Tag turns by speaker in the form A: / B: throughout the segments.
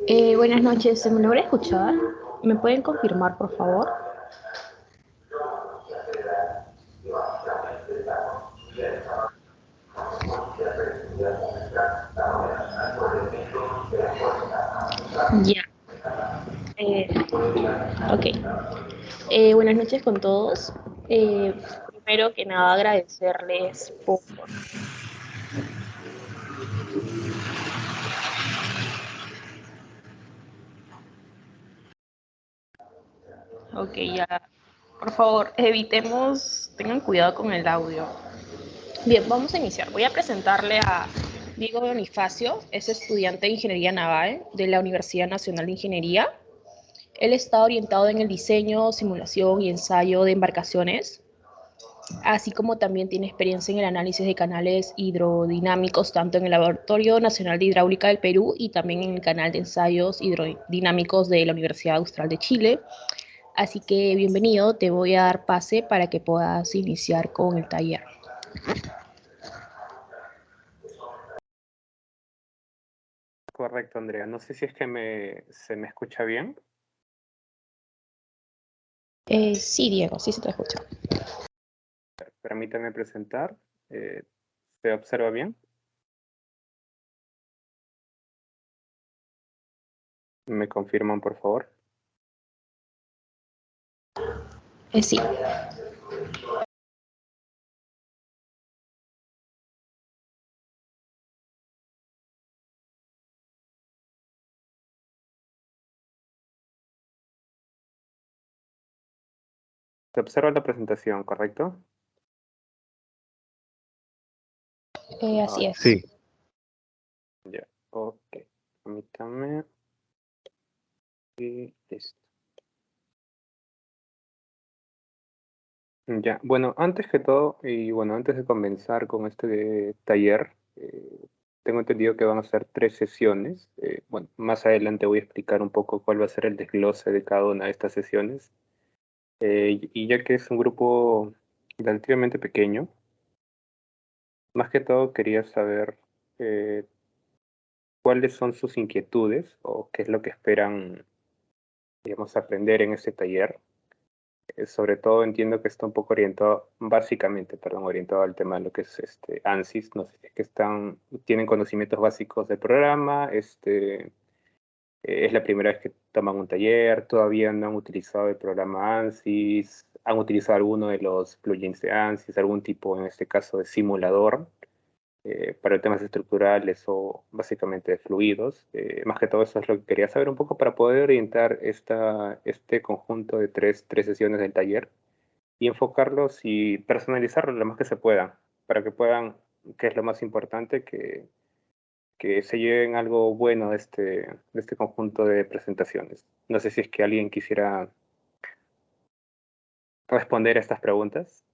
A: Buenas noches, ¿se me logra escuchar? ¿Me pueden confirmar, por favor? Ya. Eh, ok. Buenas noches con todos. Primero que nada, agradecerles por... Ok, ya. Por favor, evitemos, tengan cuidado con el audio. Bien, vamos a iniciar. Voy a presentarle a Diego Bonifacio, es estudiante de Ingeniería Naval de la Universidad Nacional de Ingeniería. Él está orientado en el diseño, simulación y ensayo de embarcaciones, así como también tiene experiencia en el análisis de canales hidrodinámicos, tanto en el Laboratorio Nacional de Hidráulica del Perú y también en el canal de ensayos hidrodinámicos de la Universidad Austral de Chile. Así que bienvenido, te voy a dar pase para que puedas iniciar con el taller.
B: Correcto, Andrea. No sé si es que se me escucha bien.
A: Sí, Diego, sí se te escucha.
B: Permítame presentar. Eh, ¿Se observa bien? ¿Me confirman, por favor?
A: Sí.
B: Se observa la presentación, ¿correcto?
A: Así es.
C: Sí,
B: Ya. Ok. Permítame. Y listo. Ya. Bueno, antes que todo, y bueno, antes de comenzar con este taller, tengo entendido que van a ser 3 sesiones. Bueno, más adelante voy a explicar un poco cuál va a ser el desglose de cada una de estas sesiones. Y ya que es un grupo relativamente pequeño, más que todo quería saber eh, cuáles son sus inquietudes o qué es lo que esperan, digamos, aprender en este taller. Sobre todo entiendo que está un poco orientado, básicamente, perdón, orientado al tema de lo que es ANSYS. No sé si es que tienen conocimientos básicos del programa. Es la primera vez que toman un taller, todavía no han utilizado el programa ANSYS, han utilizado alguno de los plugins de ANSYS, algún tipo, en este caso, de simulador para temas estructurales o básicamente de fluidos. Más que todo eso es lo que quería saber un poco para poder orientar este conjunto de tres sesiones del taller y enfocarlos y personalizarlos lo más que se pueda, para que puedan, que es lo más importante, que se lleven algo bueno de este conjunto de presentaciones. No sé si es que alguien quisiera responder a estas preguntas.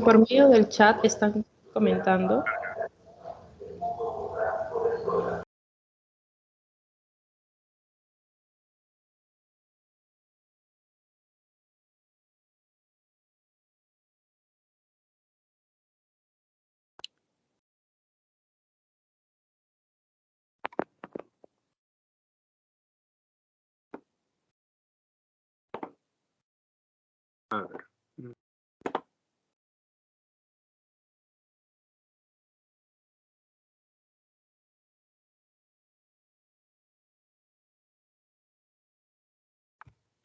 A: Por medio del chat están comentando.
B: A ver.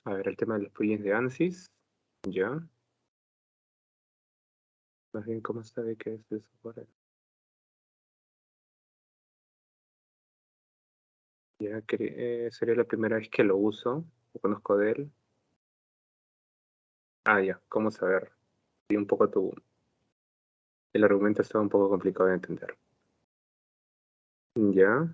B: A ver, el tema de los plugins de ANSYS, ya. Más bien, ¿cómo sabe que es de software? Ya sería la primera vez que lo uso, lo conozco de él. Ah, ya, ¿cómo saber? Y un poco El argumento estaba un poco complicado de entender. Ya.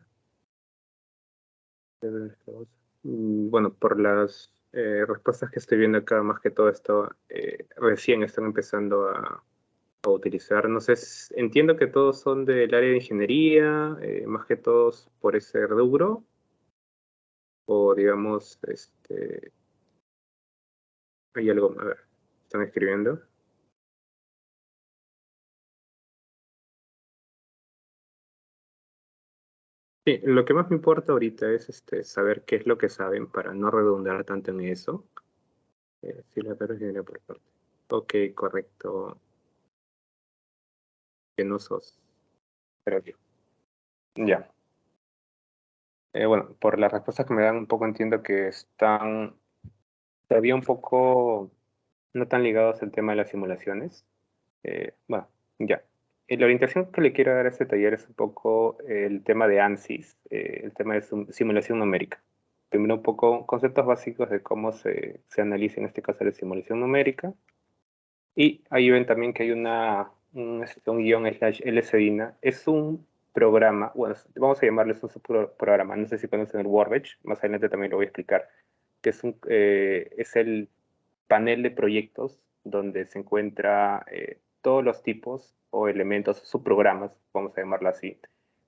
B: Bueno, por las respuestas que estoy viendo acá, más que todo esto, recién están empezando a utilizar. No sé, entiendo que todos son del área de ingeniería, más que todos por ese rubro, o digamos, hay algo, a ver, están escribiendo. Sí, lo que más me importa ahorita es saber qué es lo que saben para no redundar tanto en eso. Sí, la carrera de ingeniería por parte. Ok, correcto, que no sos. Pero bien. Ya. Bueno, por las respuestas que me dan un poco entiendo que están todavía un poco no tan ligados al tema de las simulaciones. Bueno, ya. La orientación que le quiero dar a este taller es un poco el tema de ANSYS, el tema de simulación numérica. Primero un poco conceptos básicos de cómo se analiza en este caso la simulación numérica. Y ahí ven también que hay un guión slash LSDINA. Es un programa, bueno, vamos a llamarle un subprograma. No sé si conocen el Workbench, más adelante también lo voy a explicar, que es el panel de proyectos donde se encuentra todos los tipos o elementos, subprogramas, vamos a llamarlo así,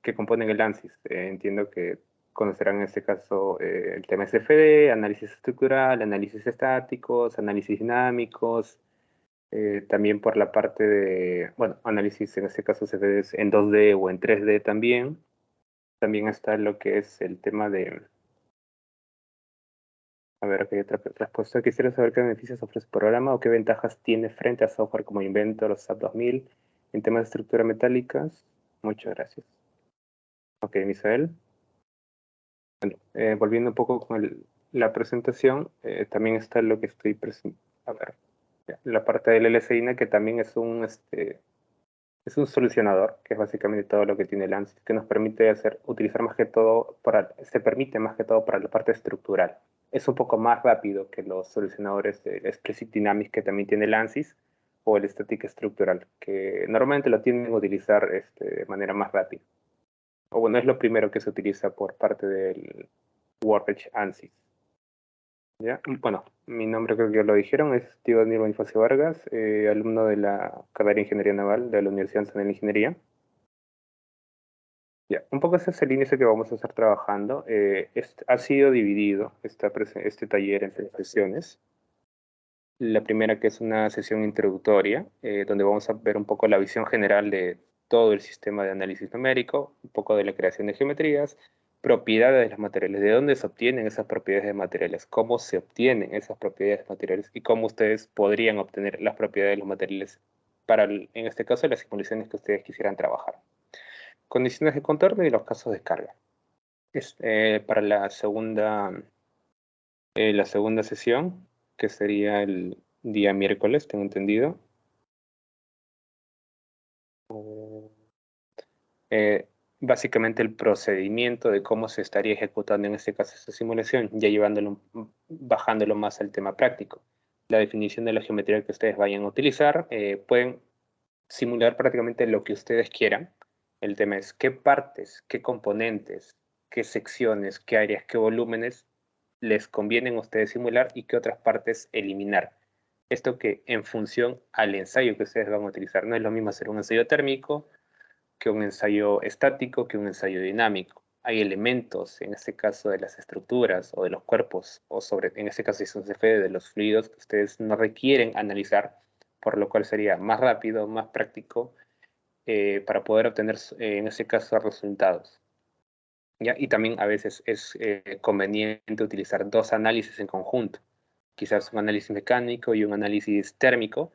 B: que componen el ANSYS. Entiendo que conocerán en este caso el tema SFD, análisis estructural, análisis estáticos, análisis dinámicos, también por la parte de, bueno, análisis en este caso SFD es en 2D o en 3D también. También está lo que es el tema de, a ver, ¿qué otra respuesta? Quisiera saber qué beneficios ofrece el programa o qué ventajas tiene frente a software como Inventor o SAP 2000 en temas de estructura metálicas. Muchas gracias. Ok, Misael. Bueno, volviendo un poco con la presentación, también está lo que estoy presentando. A ver, ya, la parte del LSINA, que también es un solucionador, que es básicamente todo lo que tiene el ANSYS, que nos permite utilizar más que todo, se permite más que todo para la parte estructural. Es un poco más rápido que los solucionadores de Explicit Dynamics que también tiene el ANSYS o el Static Estructural, que normalmente lo tienden a utilizar de manera más rápida. O bueno, es lo primero que se utiliza por parte del Workbench ANSYS. ¿Ya? Bueno, mi nombre creo que ya lo dijeron, es Tío Daniel Bonifacio Vargas, alumno de la carrera de Ingeniería Naval de la Universidad Nacional de Ingeniería. Ya, un poco ese es el inicio que vamos a estar trabajando. Ha sido dividido este taller en tres sesiones. La primera que es una sesión introductoria, donde vamos a ver un poco la visión general de todo el sistema de análisis numérico, un poco de la creación de geometrías, propiedades de los materiales, de dónde se obtienen esas propiedades de materiales, cómo se obtienen esas propiedades de materiales y cómo ustedes podrían obtener las propiedades de los materiales para, en este caso, las simulaciones que ustedes quisieran trabajar. Condiciones de contorno y los casos de carga. Para la segunda sesión, que sería el día miércoles, tengo entendido. Eh, Básicamente el procedimiento de cómo se estaría ejecutando en este caso esta simulación, ya bajándolo más al tema práctico. La definición de la geometría que ustedes vayan a utilizar, pueden simular prácticamente lo que ustedes quieran. El tema es qué partes, qué componentes, qué secciones, qué áreas, qué volúmenes les convienen a ustedes simular y qué otras partes eliminar. Esto que en función al ensayo que ustedes van a utilizar. No es lo mismo hacer un ensayo térmico que un ensayo estático, que un ensayo dinámico. Hay elementos, en este caso de las estructuras o de los cuerpos, o en este caso si es un CFD, de los fluidos que ustedes no requieren analizar, por lo cual sería más rápido, más práctico para poder obtener, en este caso, resultados. ¿Ya? Y también a veces es conveniente utilizar dos análisis en conjunto, quizás un análisis mecánico y un análisis térmico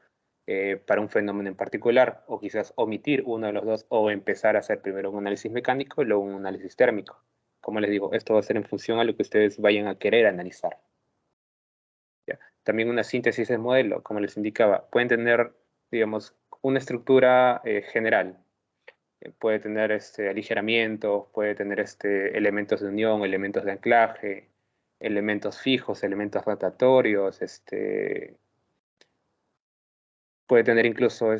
B: para un fenómeno en particular, o quizás omitir uno de los dos o empezar a hacer primero un análisis mecánico y luego un análisis térmico. Como les digo, esto va a ser en función a lo que ustedes vayan a querer analizar. ¿Ya? También una síntesis de modelo, como les indicaba, pueden tener, digamos, una estructura general, puede tener aligeramientos, puede tener elementos de unión, elementos de anclaje, elementos fijos, elementos rotatorios, puede tener incluso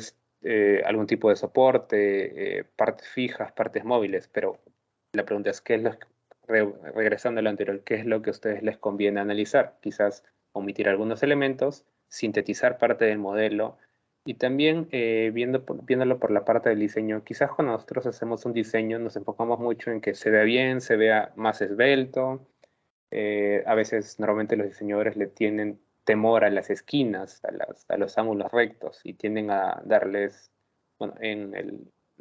B: algún tipo de soporte, partes fijas, partes móviles, pero la pregunta es, regresando a lo anterior, ¿qué es lo que a ustedes les conviene analizar? Quizás omitir algunos elementos, sintetizar parte del modelo y también viéndolo por la parte del diseño. Quizás cuando nosotros hacemos un diseño nos enfocamos mucho en que se vea bien, se vea más esbelto. A veces normalmente los diseñadores le tienen temor a las esquinas, a los ángulos rectos y tienden a darles, bueno,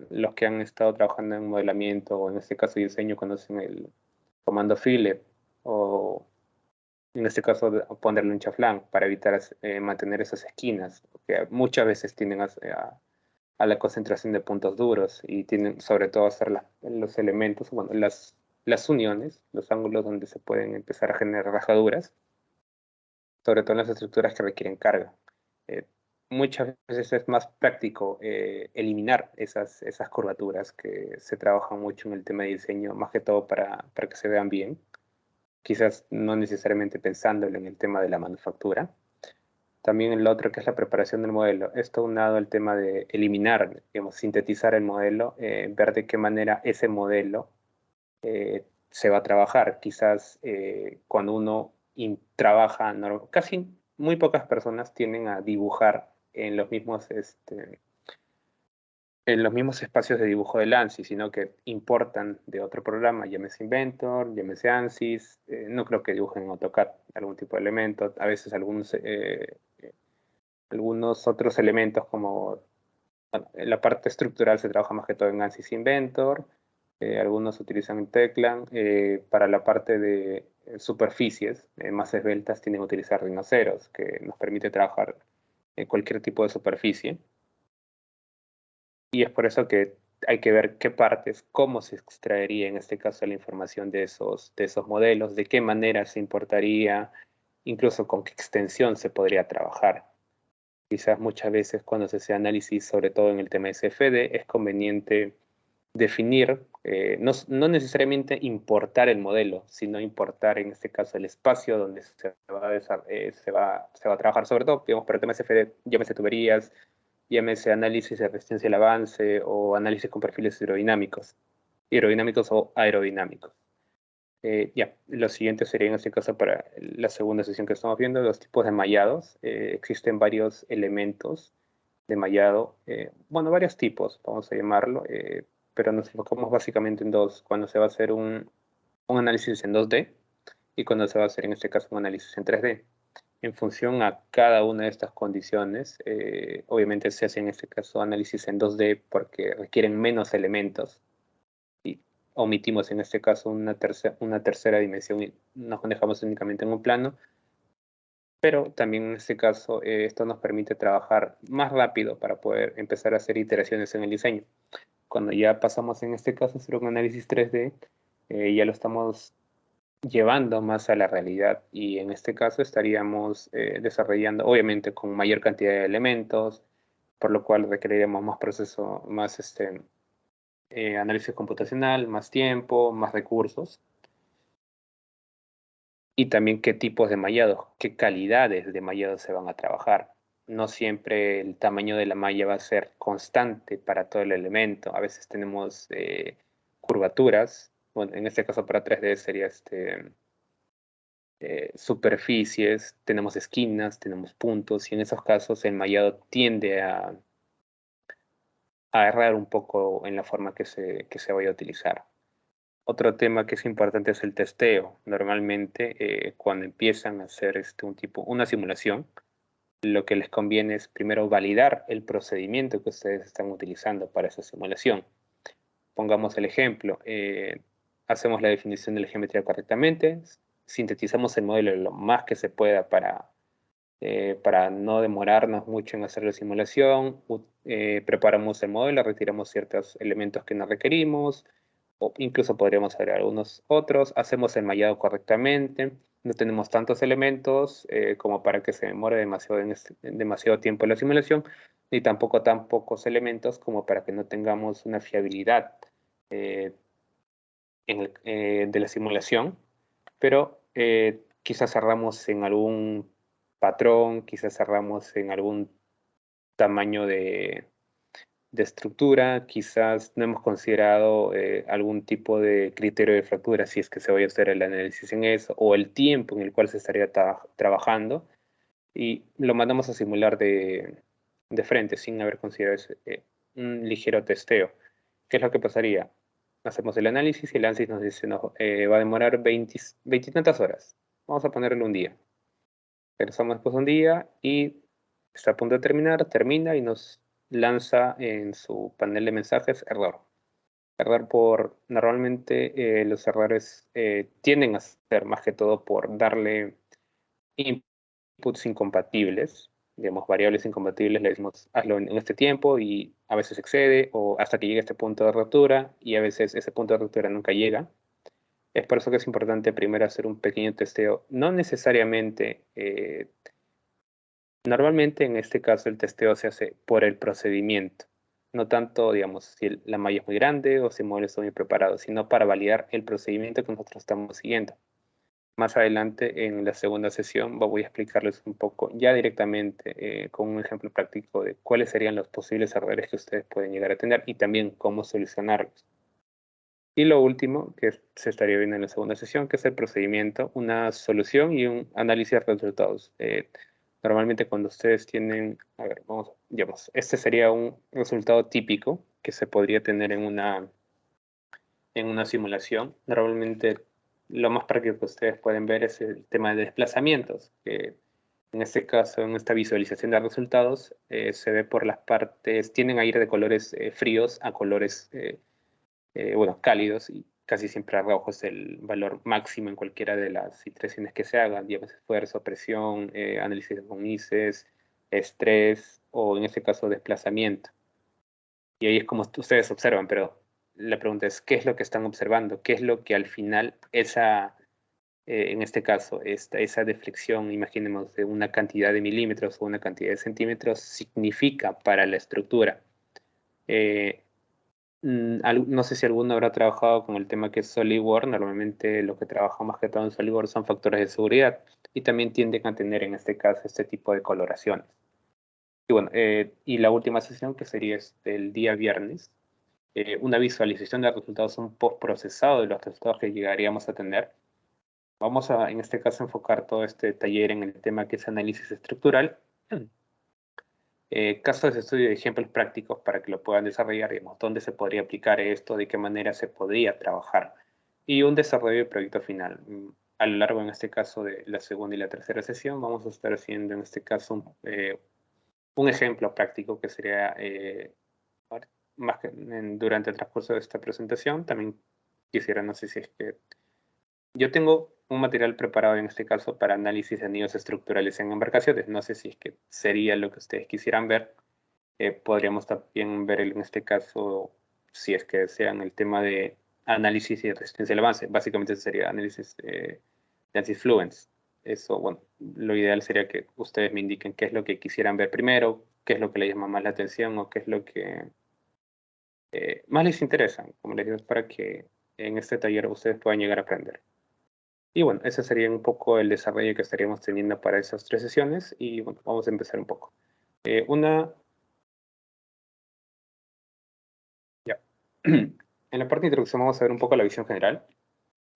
B: los que han estado trabajando en modelamiento o en este caso diseño conocen el comando fillet o en este caso ponerle un chaflán para evitar mantener esas esquinas, que muchas veces tienden a la concentración de puntos duros y tienen sobre todo a hacer los elementos, bueno, las uniones, los ángulos donde se pueden empezar a generar rajaduras, sobre todo en las estructuras que requieren carga. Eh, Muchas veces es más práctico eliminar esas curvaturas que se trabajan mucho en el tema de diseño, más que todo para que se vean bien, quizás no necesariamente pensándolo en el tema de la manufactura. También el otro que es la preparación del modelo. Esto unado al tema de eliminar, digamos, sintetizar el modelo, ver de qué manera ese modelo se va a trabajar. Quizás cuando uno trabaja, casi muy pocas personas tienden a dibujar en los mismos espacios de dibujo del ANSYS, sino que importan de otro programa, llámese Inventor, llámese ANSYS. No creo que dibujen en AutoCAD algún tipo de elemento, a veces algunos otros elementos como bueno, en la parte estructural se trabaja más que todo en ANSYS Inventor, algunos utilizan Teclan, para la parte de superficies más esbeltas tienen que utilizar rinoceros, que nos permite trabajar en cualquier tipo de superficie. Y es por eso que hay que ver qué partes, cómo se extraería en este caso la información de esos modelos, de qué manera se importaría, incluso con qué extensión se podría trabajar. Quizás muchas veces cuando se hace análisis, sobre todo en el tema de CFD, es conveniente definir, no necesariamente importar el modelo, sino importar en este caso el espacio donde se va a trabajar, sobre todo, digamos, para el tema de CFD, llámese tuberías, llámese análisis de resistencia al avance o análisis con perfiles hidrodinámicos o aerodinámicos. Ya, lo siguiente sería en este caso para la segunda sesión que estamos viendo, los tipos de mallados. Existen varios elementos de mallado, bueno, varios tipos, vamos a llamarlo, pero nos enfocamos básicamente en dos, cuando se va a hacer un análisis en 2D y cuando se va a hacer en este caso un análisis en 3D. En función a cada una de estas condiciones, obviamente se hace en este caso análisis en 2D porque requieren menos elementos y omitimos en este caso una tercera dimensión y nos dejamos únicamente en un plano, pero también en este caso esto nos permite trabajar más rápido para poder empezar a hacer iteraciones en el diseño. Cuando ya pasamos en este caso a hacer un análisis 3D, ya lo estamos llevando más a la realidad y en este caso estaríamos desarrollando obviamente con mayor cantidad de elementos, por lo cual requeriremos más proceso, más análisis computacional, más tiempo, más recursos. Y también qué tipos de mallados, qué calidades de mallados se van a trabajar. No siempre el tamaño de la malla va a ser constante para todo el elemento. A veces tenemos curvaturas. Bueno, en este caso para 3D sería superficies, tenemos esquinas, tenemos puntos, y en esos casos el mallado tiende a errar un poco en la forma que se vaya a utilizar. Otro tema que es importante es el testeo. Normalmente, cuando empiezan a hacer una simulación, lo que les conviene es primero validar el procedimiento que ustedes están utilizando para esa simulación. Pongamos el ejemplo, hacemos la definición de la geometría correctamente, sintetizamos el modelo lo más que se pueda para no demorarnos mucho en hacer la simulación, preparamos el modelo, retiramos ciertos elementos que no requerimos, o incluso podríamos agregar algunos otros, hacemos el mallado correctamente, no tenemos tantos elementos como para que se demore demasiado tiempo la simulación, ni tampoco tan pocos elementos como para que no tengamos una fiabilidad eh, de la simulación, pero quizás cerramos en algún patrón, quizás cerramos en algún tamaño de estructura, quizás no hemos considerado algún tipo de criterio de fractura, si es que se vaya a hacer el análisis en eso, o el tiempo en el cual se estaría trabajando, y lo mandamos a simular de frente, sin haber considerado un ligero testeo. ¿Qué es lo que pasaría? Hacemos el análisis y el análisis nos dice, no, va a demorar 20 y tantas horas. Vamos a ponerle un día. Regresamos después de un día y está a punto de terminar, termina y nos lanza en su panel de mensajes error. Error por, normalmente los errores tienden a ser más que todo por darle inputs incompatibles, digamos variables incompatibles, le decimos hazlo en este tiempo y a veces excede o hasta que llegue a este punto de ruptura y a veces ese punto de ruptura nunca llega. Es por eso que es importante primero hacer un pequeño testeo, no necesariamente. Normalmente en este caso el testeo se hace por el procedimiento, no tanto, digamos, si la malla es muy grande o si el modelo está muy preparado, sino para validar el procedimiento que nosotros estamos siguiendo. Más adelante en la segunda sesión voy a explicarles un poco ya directamente con un ejemplo práctico de cuáles serían los posibles errores que ustedes pueden llegar a tener y también cómo solucionarlos. Y lo último que se estaría viendo en la segunda sesión, que es el procedimiento, una solución y un análisis de resultados. Normalmente cuando ustedes tienen, a ver, digamos, este sería un resultado típico que se podría tener en una simulación. Normalmente lo más práctico que ustedes pueden ver es el tema de desplazamientos, que en este caso, en esta visualización de resultados, se ve por las partes, tienden a ir de colores fríos a colores bueno, cálidos y casi siempre rojo es el valor máximo en cualquiera de las iteraciones que se hagan, digamos, esfuerzo, presión, análisis de cónices, estrés o en este caso desplazamiento. Y ahí es como ustedes observan, pero la pregunta es, ¿qué es lo que están observando? ¿Qué es lo que al final en este caso, esa deflexión, imaginemos, de una cantidad de milímetros o una cantidad de centímetros significa para la estructura? No sé si alguno habrá trabajado con el tema que es SolidWorks. Normalmente lo que trabaja más que todo en SolidWorks son factores de seguridad y también tienden a tener en este caso este tipo de coloraciones. Y bueno, y la última sesión que sería el día viernes, una visualización de resultados, un postprocesado de los resultados que llegaríamos a tener. Vamos a, en este caso, enfocar todo este taller en el tema que es análisis estructural. Casos de estudio de ejemplos prácticos para que lo puedan desarrollar, digamos, dónde se podría aplicar esto, de qué manera se podría trabajar, y un desarrollo de proyecto final. A lo largo, en este caso, de la segunda y la tercera sesión, vamos a estar haciendo, en este caso, un ejemplo práctico que sería, más que durante el transcurso de esta presentación, también quisiera, no sé si es que yo tengo un material preparado en este caso para análisis de anillos estructurales en embarcaciones. No sé si es que sería lo que ustedes quisieran ver. Podríamos también ver en este caso, si es que desean, el tema de análisis y resistencia al avance. Básicamente sería análisis de anti-fluence. Eso, bueno, lo ideal sería que ustedes me indiquen qué es lo que quisieran ver primero, qué es lo que les llama más la atención o qué es lo que más les interesa, como les digo, para que en este taller ustedes puedan llegar a aprender. Y bueno, ese sería un poco el desarrollo que estaríamos teniendo para esas tres sesiones y bueno, vamos a empezar un poco. Ya. En la parte de introducción vamos a ver un poco la visión general.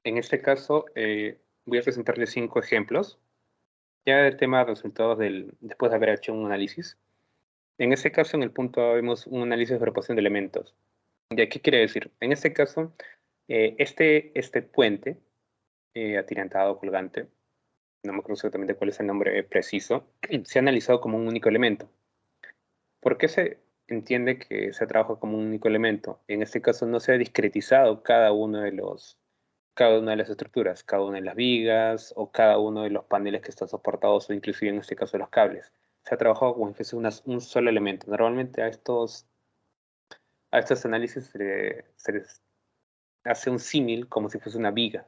B: En este caso voy a presentarles 5 ejemplos, ya del tema de resultados después de haber hecho un análisis. En este caso, en el punto A, vemos un análisis de agrupación de elementos. ¿Ya qué quiere decir? En este caso, este puente atirantado, colgante, no me acuerdo exactamente cuál es el nombre preciso, se ha analizado como un único elemento. ¿Por qué se entiende que se trabaja como un único elemento? En este caso no se ha discretizado cada una de las estructuras, cada una de las vigas o cada uno de los paneles que están soportados o inclusive en este caso los cables. Se ha trabajado como si fuese un solo elemento. Normalmente a estos análisis se les hace un símil como si fuese una viga.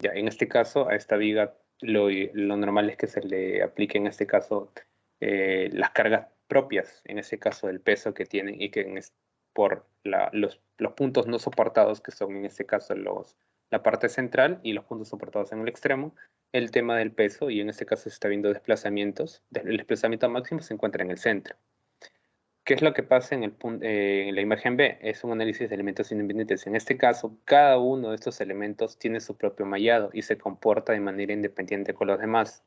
B: Ya, en este caso, a esta viga lo normal es que se le aplique en este caso las cargas propias, en este caso del peso que tiene y que por los puntos no soportados, que son en este caso la parte central y los puntos soportados en el extremo, el tema del peso, y en este caso se está viendo desplazamientos, el desplazamiento máximo se encuentra en el centro. ¿Qué es lo que pasa en la imagen B? Es un análisis de elementos independientes. En este caso, cada uno de estos elementos tiene su propio mallado y se comporta de manera independiente con los demás.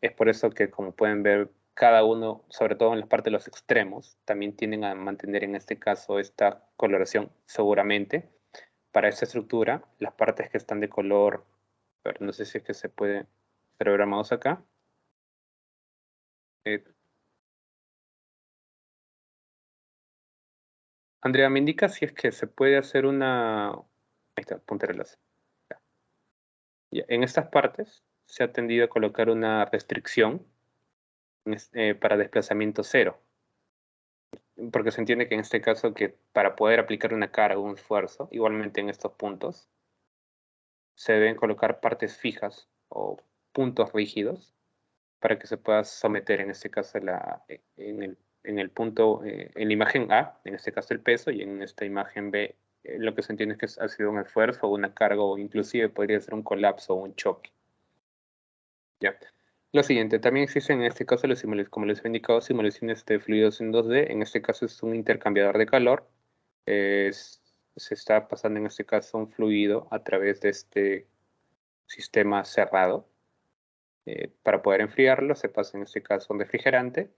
B: Es por eso que, como pueden ver, cada uno, sobre todo en la parte de los extremos, también tienden a mantener en este caso esta coloración seguramente. Para esta estructura, las partes que están de color, pero no sé si es que se puede programados acá. Eh, Andrea, me indica si es que se puede hacer una... Ahí está, punto de enlace. Ya, en estas partes se ha tendido a colocar una restricción para desplazamiento cero, porque se entiende que en este caso que para poder aplicar una carga o un esfuerzo, igualmente en estos puntos, se deben colocar partes fijas o puntos rígidos para que se pueda someter en este caso en el punto, en la imagen A, en este caso el peso, y en esta imagen B, lo que se entiende es que ha sido un esfuerzo o una carga o inclusive podría ser un colapso o un choque. ¿Ya? Lo siguiente, también existen en este caso los simulaciones, como les he indicado, simulaciones de fluidos en 2D. En este caso es un intercambiador de calor. Se está pasando en este caso un fluido a través de este sistema cerrado. Para poder enfriarlo se pasa en este caso un refrigerante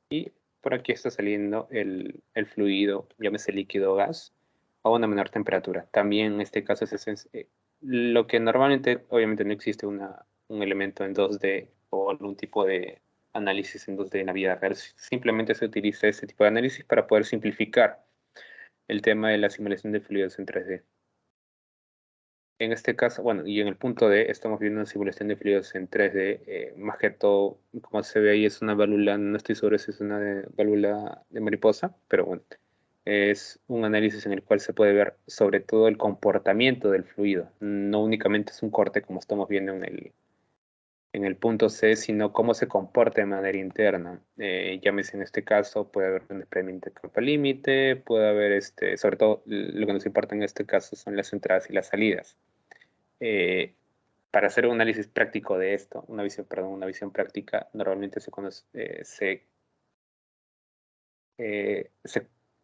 B: y por aquí está saliendo el fluido, llámese líquido o gas, a una menor temperatura. También en este caso lo que normalmente, obviamente no existe un elemento en 2D o algún tipo de análisis en 2D en la vida real, simplemente se utiliza este tipo de análisis para poder simplificar el tema de la simulación de fluidos en 3D. En este caso, bueno, y en el punto D estamos viendo una simulación de fluidos en 3D, más que todo, como se ve ahí es una válvula, no estoy seguro si es una válvula de mariposa, pero bueno, es un análisis en el cual se puede ver sobre todo el comportamiento del fluido, no únicamente es un corte como estamos viendo en el punto C, sino cómo se comporta de manera interna. Llámese en este caso, puede haber un desprendimiento de campo límite, puede haber, sobre todo lo que nos importa en este caso son las entradas y las salidas. Eh, para hacer un análisis práctico de esto, una visión práctica, normalmente se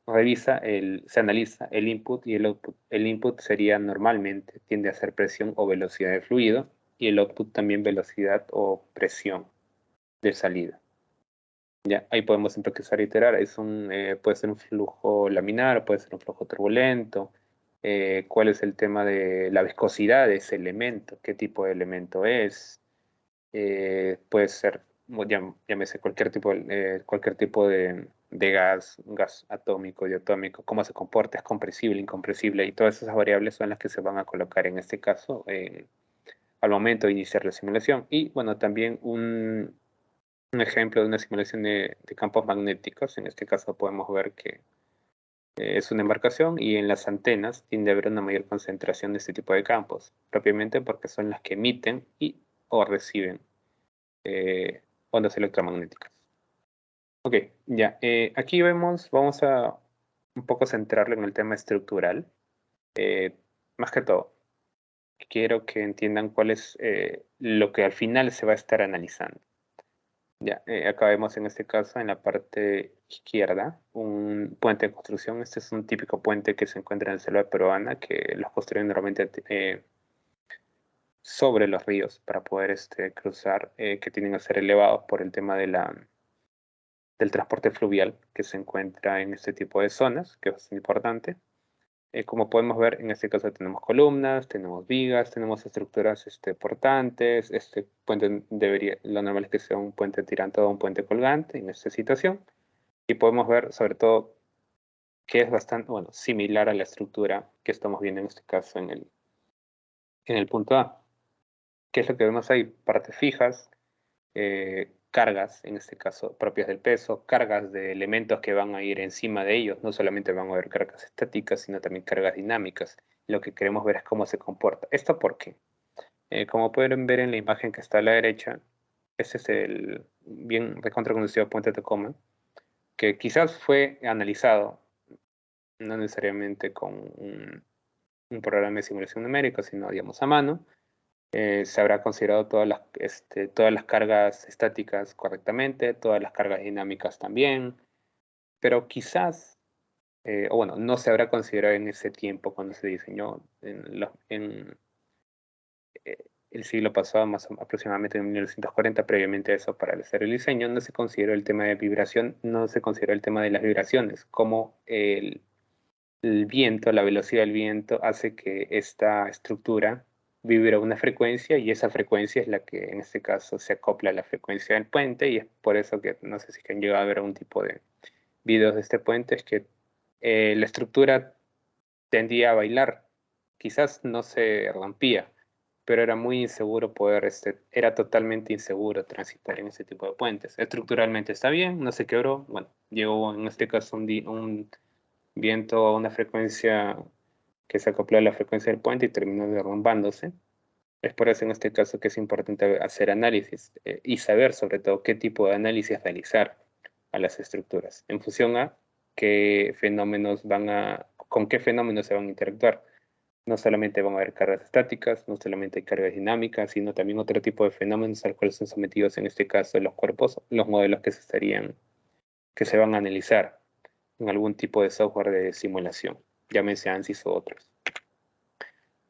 B: revisa, se analiza el input y el output. El input sería normalmente, tiende a ser presión o velocidad de fluido, y el output también velocidad o presión de salida. Ya, ahí podemos empezar a iterar. Puede ser un flujo laminar, puede ser un flujo turbulento. ¿Cuál es el tema de la viscosidad de ese elemento? ¿Qué tipo de elemento es? Puede ser, llámese cualquier tipo de gas atómico, diatómico, cómo se comporta, es compresible, incompresible, y todas esas variables son las que se van a colocar en este caso al momento de iniciar la simulación. Y bueno, también un ejemplo de una simulación de campos magnéticos. En este caso podemos ver que es una embarcación y en las antenas tiende a haber una mayor concentración de este tipo de campos, propiamente porque son las que emiten y o reciben ondas electromagnéticas. Ok, ya. Aquí vamos a un poco centrarlo en el tema estructural. Más que todo, quiero que entiendan cuál es lo que al final se va a estar analizando. Ya, acá vemos en este caso, en la parte izquierda, un puente de construcción. Este es un típico puente que se encuentra en la selva peruana, que los construyen normalmente sobre los ríos para poder cruzar, que tienen que ser elevados por el tema del transporte fluvial que se encuentra en este tipo de zonas, que es importante. Como podemos ver, en este caso tenemos columnas, tenemos vigas, tenemos estructuras portantes. Este puente lo normal es que sea un puente tirante o un puente colgante en esta situación. Y podemos ver sobre todo que es bastante, bueno, similar a la estructura que estamos viendo en este caso en el punto A. ¿Qué es lo que vemos ahí? Partes fijas, cargas, en este caso propias del peso, cargas de elementos que van a ir encima de ellos. No solamente van a haber cargas estáticas, sino también cargas dinámicas. Lo que queremos ver es cómo se comporta. ¿Esto por qué? Como pueden ver en la imagen que está a la derecha, este es el bien recontra conocido puente Tacoma, que quizás fue analizado, no necesariamente con un programa de simulación numérica, sino digamos a mano. Se habrá considerado todas las cargas estáticas correctamente, todas las cargas dinámicas también. pero quizás, o bueno, no se habrá considerado en ese tiempo cuando se diseñó en el siglo pasado, más aproximadamente en 1940, previamente a eso, para hacer el diseño, no se consideró el tema de vibración, no se consideró el tema de las vibraciones, como el viento, la velocidad del viento hace que esta estructura vibre a una frecuencia y esa frecuencia es la que en este caso se acopla a la frecuencia del puente y es por eso que no sé si han llegado a ver algún tipo de videos de este puente, es que la estructura tendía a bailar, quizás no se rompía, pero era muy inseguro poder, era totalmente inseguro transitar en ese tipo de puentes. Estructuralmente está bien, no se quebró, bueno, llegó en este caso un viento a una frecuencia que se acopló a la frecuencia del puente y terminó derrumbándose. Es por eso en este caso que es importante hacer análisis y saber sobre todo qué tipo de análisis realizar a las estructuras en función a qué fenómenos con qué fenómenos se van a interactuar. No solamente van a haber cargas estáticas, no solamente hay cargas dinámicas, sino también otro tipo de fenómenos al cual son sometidos en este caso los cuerpos, los modelos que se van a analizar en algún tipo de software de simulación, llámese ANSYS o otros.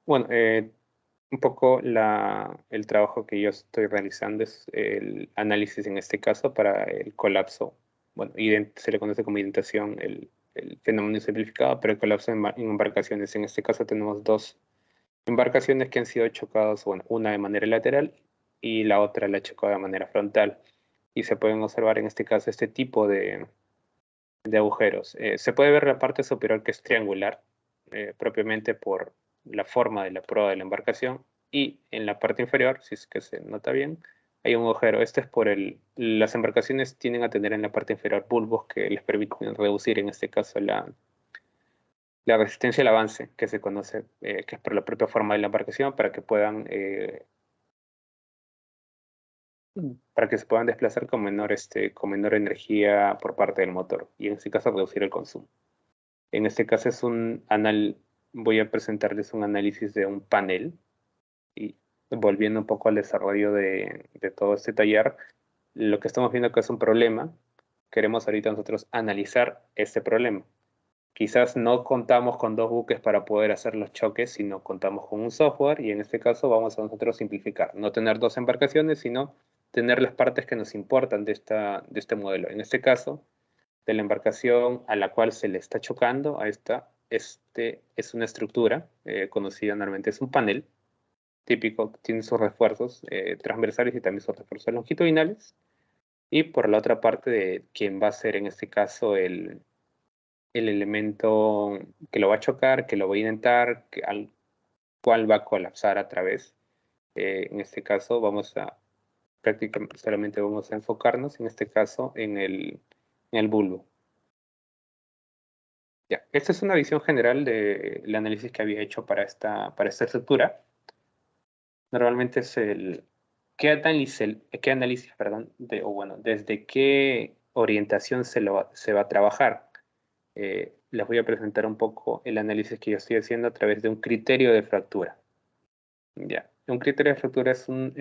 B: Bueno, un poco el trabajo que yo estoy realizando es el análisis en este caso para el colapso. Bueno, se le conoce como indentación el fenómeno simplificado, pero el colapso en embarcaciones. En este caso tenemos dos embarcaciones que han sido chocadas, bueno, una de manera lateral y la otra la chocó de manera frontal. Y se pueden observar en este caso este tipo de agujeros. Se puede ver la parte superior que es triangular, propiamente por la forma de la proa de la embarcación, y en la parte inferior, si es que se nota bien, hay un agujero. Este es las embarcaciones tienden a tener en la parte inferior bulbos que les permiten reducir, en este caso, la resistencia al avance, que se conoce, que es por la propia forma de la embarcación, para que se puedan desplazar con menor energía por parte del motor, y en este caso reducir el consumo. En este caso voy a presentarles un análisis de un panel y volviendo un poco al desarrollo de todo este taller, lo que estamos viendo acá es un problema. Queremos ahorita nosotros analizar este problema. Quizás no contamos con dos buques para poder hacer los choques, sino contamos con un software y en este caso vamos a nosotros simplificar. No tener dos embarcaciones, sino tener las partes que nos importan de este modelo. En este caso, de la embarcación a la cual se le está chocando, es una estructura conocida normalmente, es un panel típico, tiene sus refuerzos transversales y también sus refuerzos longitudinales. Y por la otra parte de quien va a ser en este caso el elemento que lo va a chocar, que lo va a indentar, al cual va a colapsar a través. En este caso prácticamente solamente vamos a enfocarnos en este caso en el bulbo. Ya, esta es una visión general del análisis que había hecho para esta estructura. Normalmente es qué análisis, perdón, o bueno, desde qué orientación se va a trabajar. Les voy a presentar un poco el análisis que yo estoy haciendo a través de un criterio de fractura. Ya, un criterio de fractura es su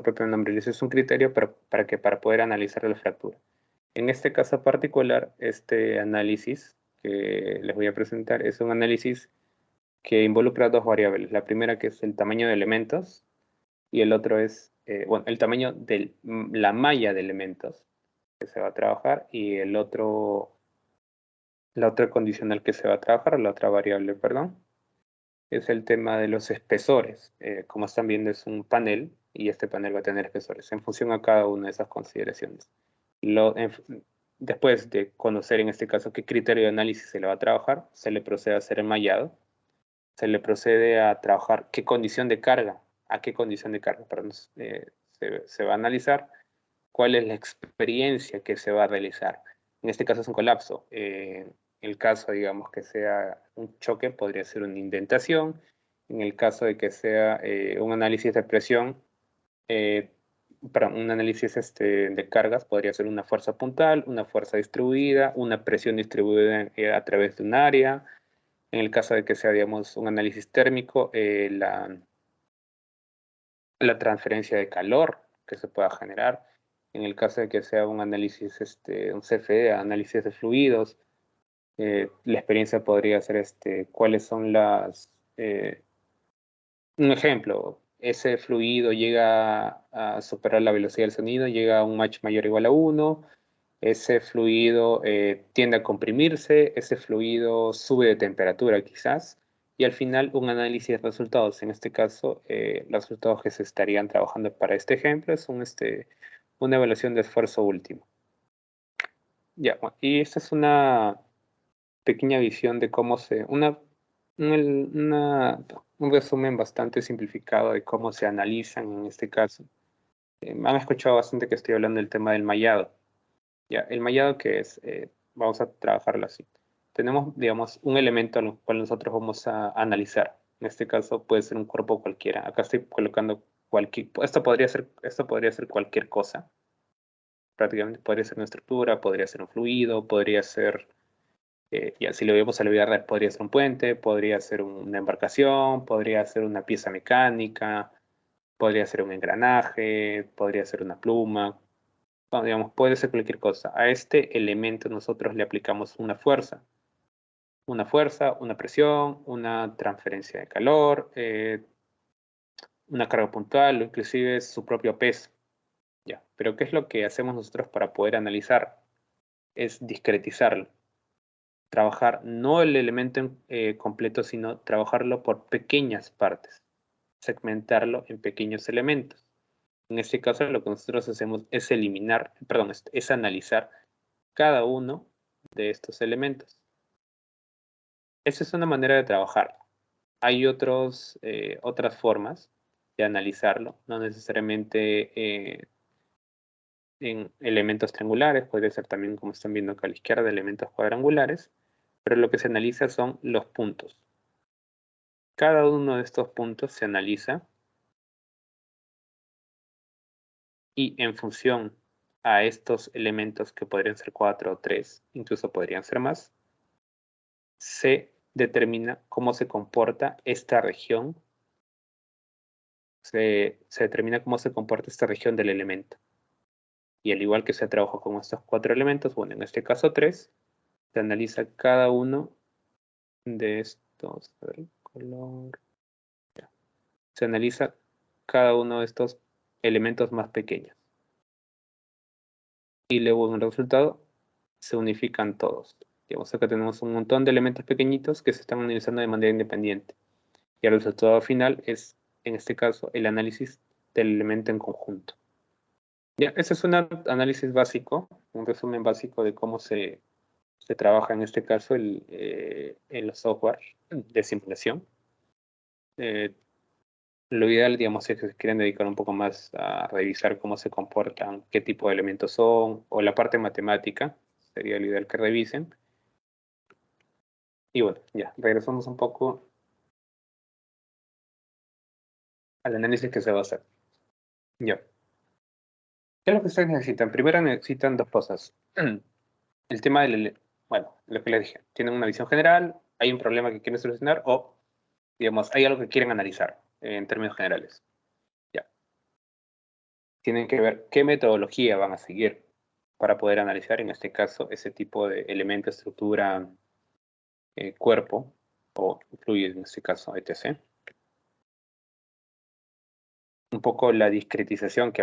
B: propio nombre, es un criterio para poder analizar la fractura. En este caso particular, este análisis que les voy a presentar es un análisis que involucra dos variables. La primera que es el tamaño de elementos y el otro es, bueno, el tamaño de la malla de elementos que se va a trabajar y la otra condicional que se va a trabajar, la otra variable, perdón, es el tema de los espesores. Como están viendo es un panel y este panel va a tener espesores en función a cada una de esas consideraciones. Después de conocer en este caso qué criterio de análisis se le va a trabajar, se le procede a hacer el mallado, se le procede a trabajar qué condición de carga, perdón, se va a analizar, cuál es la experiencia que se va a realizar. En este caso es un colapso. El caso, digamos, que sea un choque, podría ser una indentación. En el caso de que sea un análisis de presión, para un análisis de cargas, podría ser una fuerza puntal, una fuerza distribuida, una presión distribuida a través de un área. En el caso de que sea, digamos, un análisis térmico, la transferencia de calor que se pueda generar. En el caso de que sea un análisis, un CFD, análisis de fluidos, la experiencia podría ser cuáles son un ejemplo, ese fluido llega a superar la velocidad del sonido, llega a un Mach mayor o igual a 1, ese fluido tiende a comprimirse, ese fluido sube de temperatura quizás, y al final un análisis de resultados. En este caso, los resultados que se estarían trabajando para este ejemplo es una evaluación de esfuerzo último. Ya, bueno, y esta es una pequeña visión de cómo un resumen bastante simplificado de cómo se analizan en este caso. Han escuchado bastante que estoy hablando del tema del mallado. Ya, el mallado que es, vamos a trabajarlo así. Tenemos, digamos, un elemento al cual nosotros vamos a analizar. En este caso puede ser un cuerpo cualquiera. Acá estoy colocando esto podría ser cualquier cosa. Prácticamente podría ser una estructura, podría ser un fluido, podría ser, ya si lo vemos a la vida real, podría ser un puente, podría ser una embarcación, podría ser una pieza mecánica, podría ser un engranaje, podría ser una pluma. Bueno, digamos, puede ser cualquier cosa. A este elemento nosotros le aplicamos una presión, una transferencia de calor, una carga puntual o inclusive su propio peso. Ya. Pero ¿qué es lo que hacemos nosotros para poder analizar? Es discretizarlo. Trabajar no el elemento completo, sino trabajarlo por pequeñas partes. Segmentarlo en pequeños elementos. En este caso, lo que nosotros hacemos es es analizar cada uno de estos elementos. Esa es una manera de trabajar. Hay otras formas de analizarlo, no necesariamente en elementos triangulares, puede ser también, como están viendo acá a la izquierda, elementos cuadrangulares, pero lo que se analiza son los puntos. Cada uno de estos puntos se analiza y en función a estos elementos, que podrían ser 4 o 3, incluso podrían ser más, se determina cómo se comporta esta región, se determina cómo se comporta esta región del elemento. Y al igual que se trabaja con estos 4 elementos, bueno, en este caso 3, se analiza cada uno de estos, a ver, el color, ya. Se analiza cada uno de estos elementos más pequeños. Y luego en el resultado se unifican todos. Digamos, acá tenemos un montón de elementos pequeñitos que se están analizando de manera independiente. Y el resultado final es, en este caso, el análisis del elemento en conjunto. Ya, ese es un análisis básico, un resumen básico de cómo se trabaja en este caso en los software de simulación. Lo ideal, digamos, es que se quieren dedicar un poco más a revisar cómo se comportan, qué tipo de elementos son, o la parte matemática, sería lo ideal que revisen. Y bueno, ya, regresamos un poco al análisis que se va a hacer. Ya. ¿Qué es lo que ustedes necesitan? Primero necesitan dos cosas. El tema bueno, lo que les dije, tienen una visión general, hay un problema que quieren solucionar o, digamos, hay algo que quieren analizar en términos generales. Ya. Tienen que ver qué metodología van a seguir para poder analizar, en este caso, ese tipo de elemento, estructura, cuerpo o fluido, en este caso, etc. Un poco la discretización que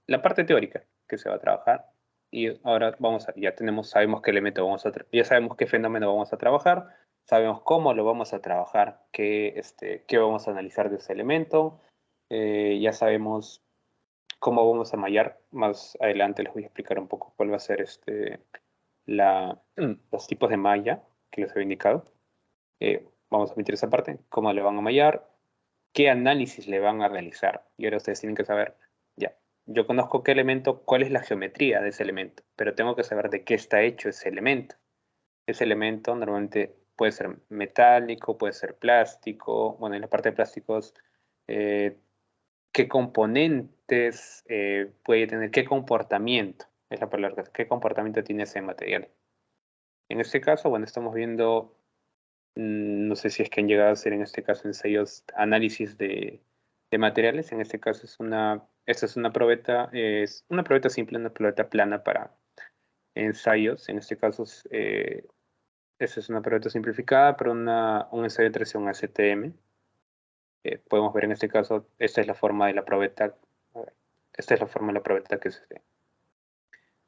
B: la parte teórica que se va a trabajar. Y ahora sabemos qué elemento ya sabemos qué fenómeno vamos a trabajar, sabemos cómo lo vamos a trabajar, qué vamos a analizar de ese elemento, ya sabemos cómo vamos a mallar. Más adelante les voy a explicar un poco cuál va a ser los tipos de malla que les he indicado. Vamos a meter esa parte, cómo le van a mallar, qué análisis le van a realizar. Y ahora ustedes tienen que saber, ya, yo conozco qué elemento, cuál es la geometría de ese elemento, pero tengo que saber de qué está hecho ese elemento. Ese elemento normalmente puede ser metálico, puede ser plástico. Bueno, en la parte de plásticos, qué componentes puede tener, qué comportamiento, es la palabra, qué comportamiento tiene ese material. En este caso, bueno, estamos viendo, no sé si es que han llegado a hacer en este caso ensayos, análisis de materiales. En este caso es una esta es una probeta simple, una probeta plana para ensayos. En este caso, esta es una probeta simplificada para un ensayo de tracción STM. Podemos ver en este caso, esta es la forma de la probeta. Esta es la forma de la probeta que se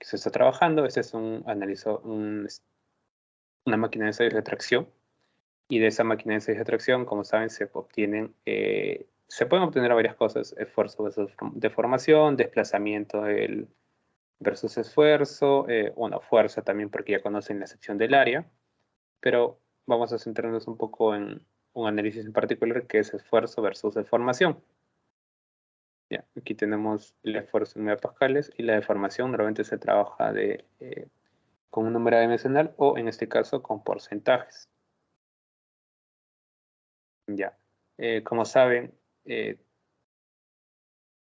B: está trabajando. Este es una máquina de ensayos de tracción. Y de esa máquina de ensayos de tracción, como saben, se pueden obtener varias cosas: esfuerzo versus deformación, desplazamiento versus esfuerzo, bueno, fuerza también, porque ya conocen la sección del área, pero vamos a centrarnos un poco en un análisis en particular, que es esfuerzo versus deformación. Ya, aquí tenemos el esfuerzo en megapascales, y la deformación normalmente se trabaja con un número dimensional, o en este caso con porcentajes. Ya, como saben,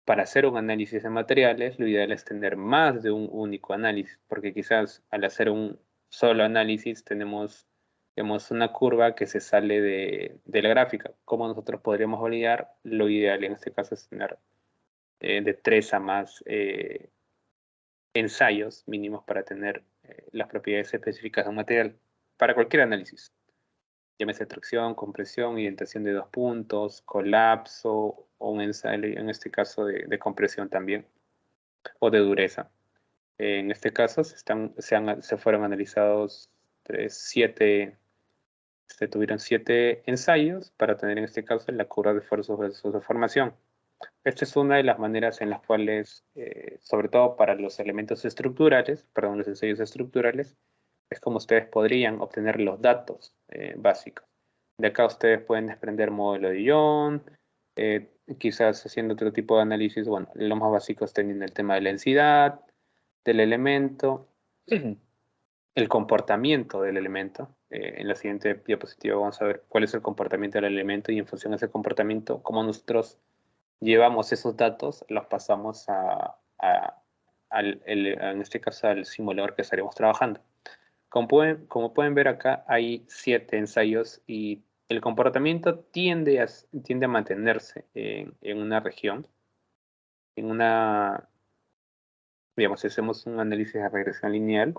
B: para hacer un análisis de materiales, lo ideal es tener más de un único análisis, porque quizás al hacer un solo análisis tenemos una curva que se sale de la gráfica. ¿Cómo nosotros podríamos validar? Lo ideal en este caso es tener de 3 a más ensayos mínimos para tener las propiedades específicas de un material para cualquier análisis. Llámese tracción, compresión, indentación de 2 puntos, colapso, o un ensayo, en este caso de compresión también, o de dureza. En este caso se fueron analizados tuvieron 7 ensayos para tener en este caso la curva de esfuerzo versus deformación. Esta es una de las maneras en las cuales, sobre todo para los elementos estructurales, perdón, los ensayos estructurales, es como ustedes podrían obtener los datos básicos. De acá ustedes pueden desprender modelo de ion, quizás haciendo otro tipo de análisis. Bueno, lo más básico es teniendo el tema de la densidad del elemento, el comportamiento del elemento. En la siguiente diapositiva vamos a ver cuál es el comportamiento del elemento, y en función de ese comportamiento, cómo nosotros llevamos esos datos, los pasamos en este caso al simulador que estaremos trabajando. Como pueden ver acá, hay 7 ensayos, y el comportamiento tiende a mantenerse en una región, digamos, si hacemos un análisis de regresión lineal,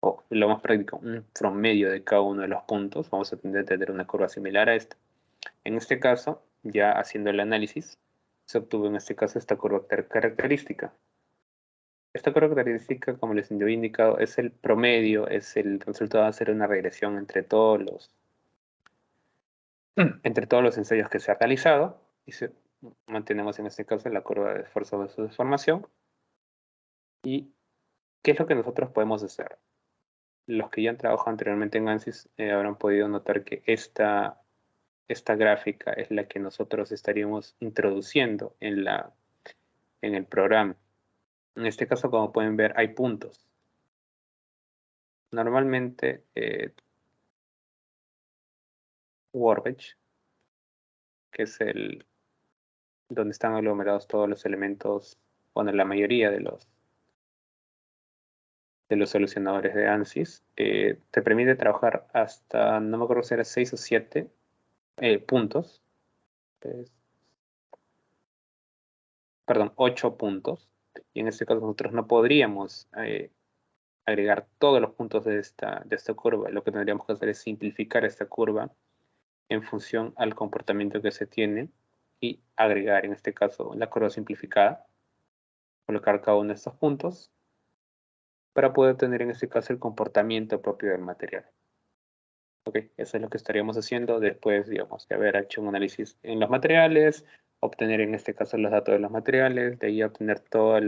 B: o lo más práctico, un promedio de cada uno de los puntos, vamos a tener una curva similar a esta. En este caso, ya haciendo el análisis, se obtuvo en este caso esta curva característica. Esta curva característica, como les había indicado, es el promedio, es el resultado de hacer una regresión entre todos los ensayos que se ha realizado, y mantenemos en este caso la curva de esfuerzo versus deformación. ¿Y qué es lo que nosotros podemos hacer? Los que ya han trabajado anteriormente en ANSYS habrán podido notar que esta gráfica es la que nosotros estaríamos introduciendo en el programa. En este caso, como pueden ver, hay puntos. Normalmente, Workbench, que es donde están aglomerados todos los elementos, bueno, la mayoría de los solucionadores de ANSYS, te permite trabajar hasta, no me acuerdo si era 6 o 7 puntos. Perdón, 8 puntos. Y en este caso nosotros no podríamos agregar todos los puntos de esta curva. Lo que tendríamos que hacer es simplificar esta curva en función al comportamiento que se tiene, y agregar en este caso la curva simplificada, colocar cada uno de estos puntos para poder tener en este caso el comportamiento propio del material. Ok, eso es lo que estaríamos haciendo después, digamos, de haber hecho un análisis en los materiales, obtener en este caso los datos de los materiales, de ahí obtener todos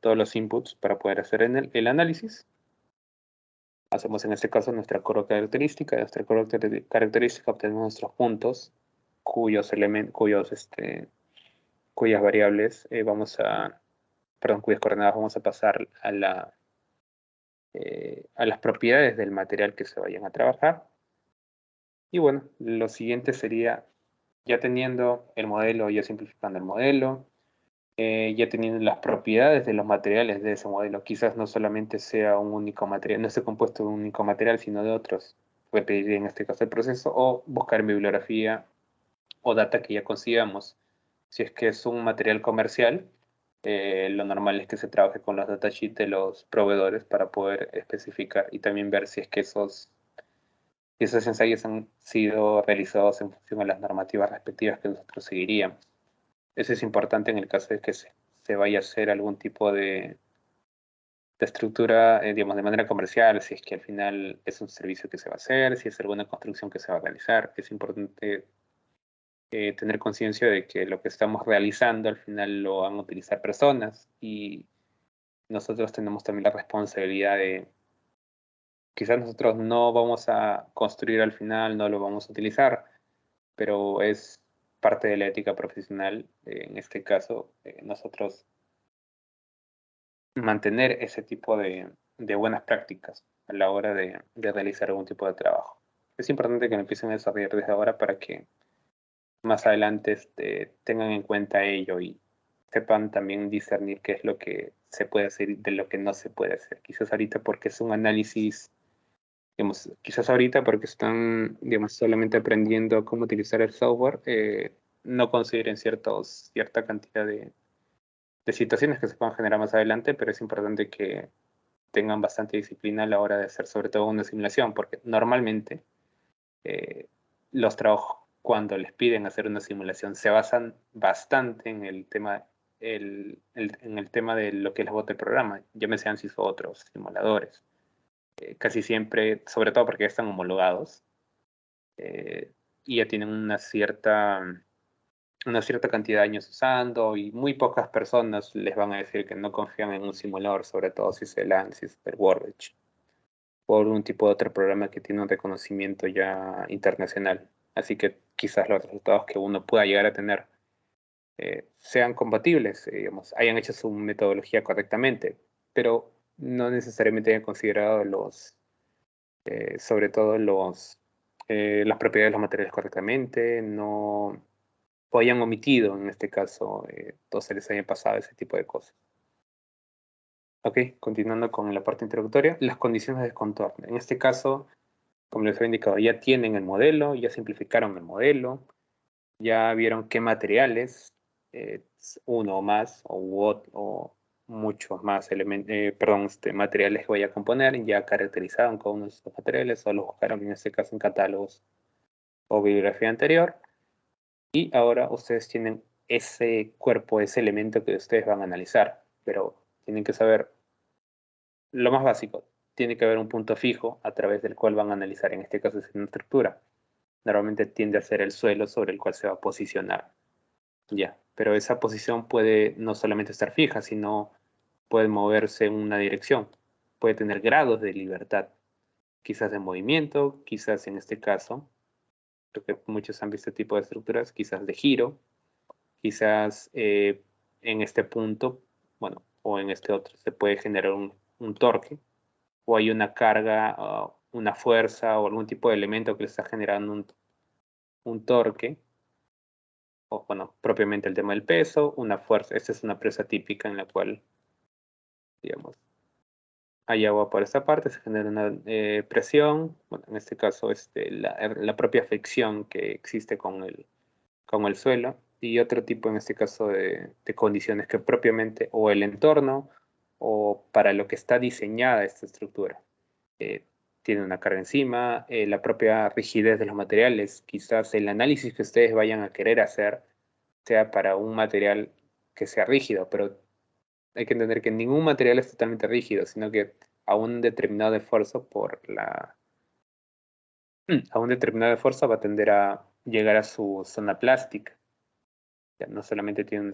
B: los inputs para poder hacer el análisis. Hacemos en este caso nuestra curva característica. De nuestra curva característica obtenemos nuestros puntos, cuyas variables cuyas coordenadas vamos a pasar a las propiedades del material que se vayan a trabajar. Y bueno, lo siguiente sería, ya teniendo el modelo, ya simplificando el modelo, ya teniendo las propiedades de los materiales de ese modelo. Quizás no solamente sea un único material, no esté compuesto de un único material, sino de otros. Repetir en este caso el proceso, o buscar en bibliografía o data que ya consigamos. Si es que es un material comercial, Lo normal es que se trabaje con los datasheets de los proveedores para poder especificar y también ver si es que esos ensayos han sido realizados en función a las normativas respectivas que nosotros seguiríamos. Eso es importante en el caso de que se vaya a hacer algún tipo de estructura, digamos, de manera comercial, si es que al final es un servicio que se va a hacer, si es alguna construcción que se va a realizar. Es importante tener conciencia de que lo que estamos realizando al final lo van a utilizar personas y nosotros tenemos también la responsabilidad de, quizás nosotros no vamos a construir al final, no lo vamos a utilizar, pero es parte de la ética profesional, en este caso, nosotros mantener ese tipo de buenas prácticas a la hora de realizar algún tipo de trabajo. Es importante que lo empiecen a desarrollar desde ahora para que más adelante tengan en cuenta ello y sepan también discernir qué es lo que se puede hacer y de lo que no se puede hacer. Quizás ahorita porque es un análisis, digamos, quizás ahorita porque están, digamos, solamente aprendiendo cómo utilizar el software, no consideren cierta cantidad de situaciones que se puedan generar más adelante, pero es importante que tengan bastante disciplina a la hora de hacer sobre todo una simulación, porque normalmente eh, los trabajos cuando les piden hacer una simulación se basan bastante en el tema, en el tema de lo que les bota el programa, ya me sean si son otros simuladores. Casi siempre, sobre todo porque ya están homologados y ya tienen una cierta cantidad de años usando y muy pocas personas les van a decir que no confían en un simulador, sobre todo si es el ANSYS, el Workbench, por un tipo de otro programa que tiene un reconocimiento ya internacional. Así que quizás los resultados que uno pueda llegar a tener sean compatibles, digamos, hayan hecho su metodología correctamente, pero no necesariamente hayan considerado sobre todo las propiedades de los materiales correctamente, no, o hayan omitido en este caso, o se les haya pasado ese tipo de cosas. Ok, continuando con la parte introductoria, las condiciones de contorno. En este caso, como les había indicado, ya tienen el modelo, ya simplificaron el modelo, ya vieron qué materiales, uno o más, o muchos más materiales que voy a componer, ya caracterizaron con uno de estos materiales, o los buscaron en este caso en catálogos o bibliografía anterior, y ahora ustedes tienen ese cuerpo, ese elemento que ustedes van a analizar, pero tienen que saber lo más básico. Tiene que haber un punto fijo a través del cual van a analizar, en este caso es una estructura. Normalmente tiende a ser el suelo sobre el cual se va a posicionar. Ya, pero esa posición puede no solamente estar fija, sino puede moverse en una dirección. Puede tener grados de libertad, quizás de movimiento, quizás en este caso, creo que muchos han visto este tipo de estructuras, quizás de giro, quizás en este punto, bueno, o en este otro, se puede generar un torque, o hay una carga, una fuerza o algún tipo de elemento que le está generando un torque, o bueno, propiamente el tema del peso, una fuerza. Esta es una presa típica en la cual, digamos, hay agua por esta parte, se genera una presión, bueno, en este caso la propia fricción que existe con el suelo, y otro tipo, en este caso, de condiciones que propiamente, o el entorno, o para lo que está diseñada esta estructura. Eh, Tiene una carga encima, la propia rigidez de los materiales, quizás el análisis que ustedes vayan a querer hacer sea para un material que sea rígido, pero hay que entender que ningún material es totalmente rígido, sino que a un determinado esfuerzo a un determinado esfuerzo va a tender a llegar a su zona plástica. Ya no solamente tiene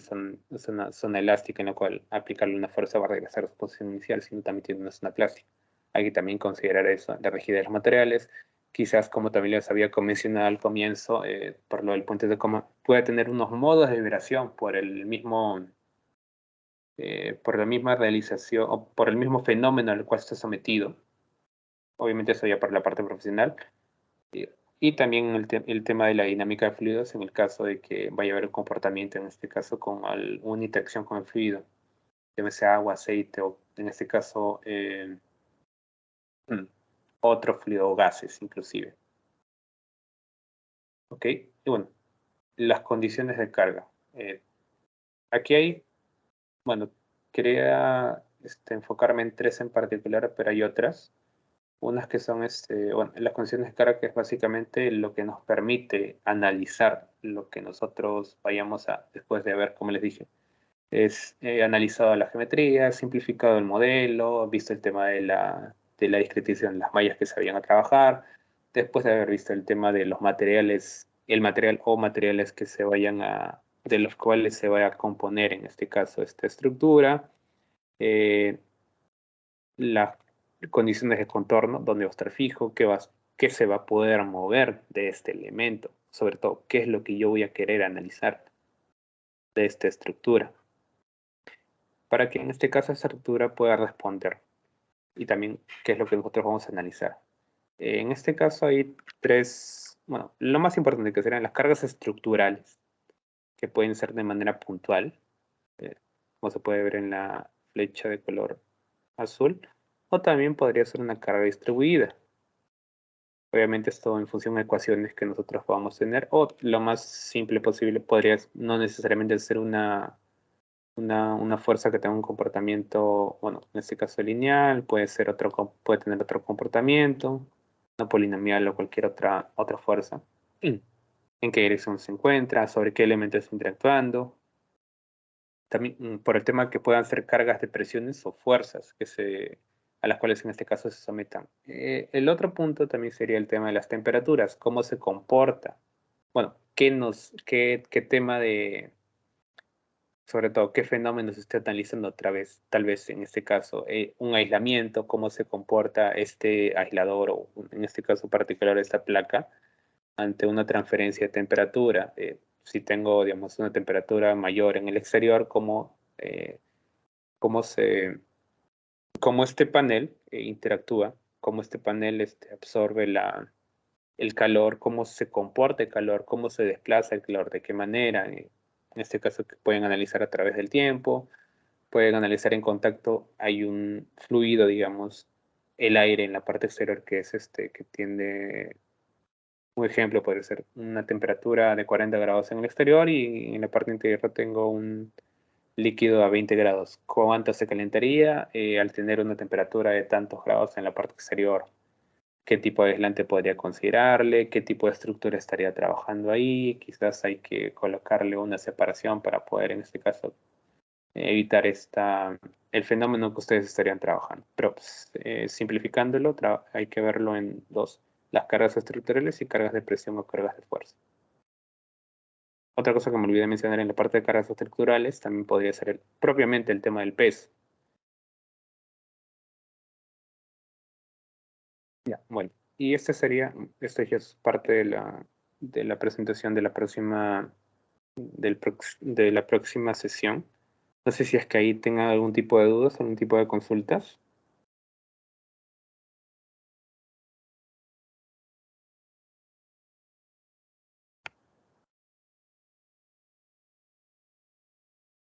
B: una zona elástica en la cual aplicarle una fuerza va a regresar a su posición inicial, sino también tiene una zona plástica. Hay que también considerar eso, la rigidez de los materiales. Quizás, como también les había mencionado al comienzo, por lo del puente de coma, puede tener unos modos de vibración por la misma realización o por el mismo fenómeno al cual está sometido. Obviamente eso ya por la parte profesional. Y, y también el tema de la dinámica de fluidos en el caso de que vaya a haber un comportamiento, en este caso con una interacción con el fluido, sea agua, aceite o en este caso mm, otro fluido o gases inclusive. ¿Ok? Y bueno, las condiciones de carga. Aquí hay bueno, quería enfocarme en tres en particular, pero hay otras. Unas que son bueno, las condiciones de carga, que es básicamente lo que nos permite analizar lo que nosotros vayamos a, después de haber, como les dije, es analizado la geometría, simplificado el modelo, visto el tema de la discretización, las mallas que se habían a trabajar, después de haber visto el tema de los materiales, el material o materiales que se vayan a, de los cuales se vaya a componer, en este caso, esta estructura, eh, las condiciones de contorno, dónde va a estar fijo, qué se va a poder mover de este elemento, sobre todo, qué es lo que yo voy a querer analizar de esta estructura, para que en este caso esta estructura pueda responder, y también qué es lo que nosotros vamos a analizar. En este caso hay tres, bueno, lo más importante que serían las cargas estructurales, que pueden ser de manera puntual, como se puede ver en la flecha de color azul, o también podría ser una carga distribuida. Obviamente es todo en función de ecuaciones que nosotros podamos tener, o lo más simple posible podría no necesariamente ser una fuerza que tenga un comportamiento, bueno, en este caso lineal, puede tener otro comportamiento, no polinomial o cualquier otra fuerza. En qué dirección se encuentra, sobre qué elementos está interactuando. También por el tema que puedan ser cargas de presiones o fuerzas a las cuales en este caso se sometan. El otro punto también sería el tema de las temperaturas, cómo se comporta. Bueno, qué tema de, sobre todo, qué fenómenos se está analizando otra vez, tal vez en este caso, un aislamiento, cómo se comporta este aislador o en este caso particular esta placa ante una transferencia de temperatura. Si tengo, digamos, una temperatura mayor en el exterior, cómo se, cómo este panel interactúa, cómo este panel absorbe el calor, cómo se comporta el calor, cómo se desplaza el calor, de qué manera. En este caso, que pueden analizar a través del tiempo, pueden analizar en contacto, hay un fluido, digamos, el aire en la parte exterior que es que tiende. Un ejemplo puede ser una temperatura de 40 grados en el exterior y en la parte interior tengo un líquido a 20 grados. ¿Cuánto se calentaría al tener una temperatura de tantos grados en la parte exterior? ¿Qué tipo de aislante podría considerarle? ¿Qué tipo de estructura estaría trabajando ahí? Quizás hay que colocarle una separación para poder, en este caso, evitar el fenómeno que ustedes estarían trabajando. Pero pues, simplificándolo, hay que verlo en dos, las cargas estructurales y cargas de presión o cargas de fuerza. Otra cosa que me olvidé mencionar en la parte de cargas estructurales también podría ser propiamente el tema del peso. Ya, bueno, y esto ya es parte de la presentación de de la próxima sesión. No sé si es que ahí tengan algún tipo de dudas, algún tipo de consultas.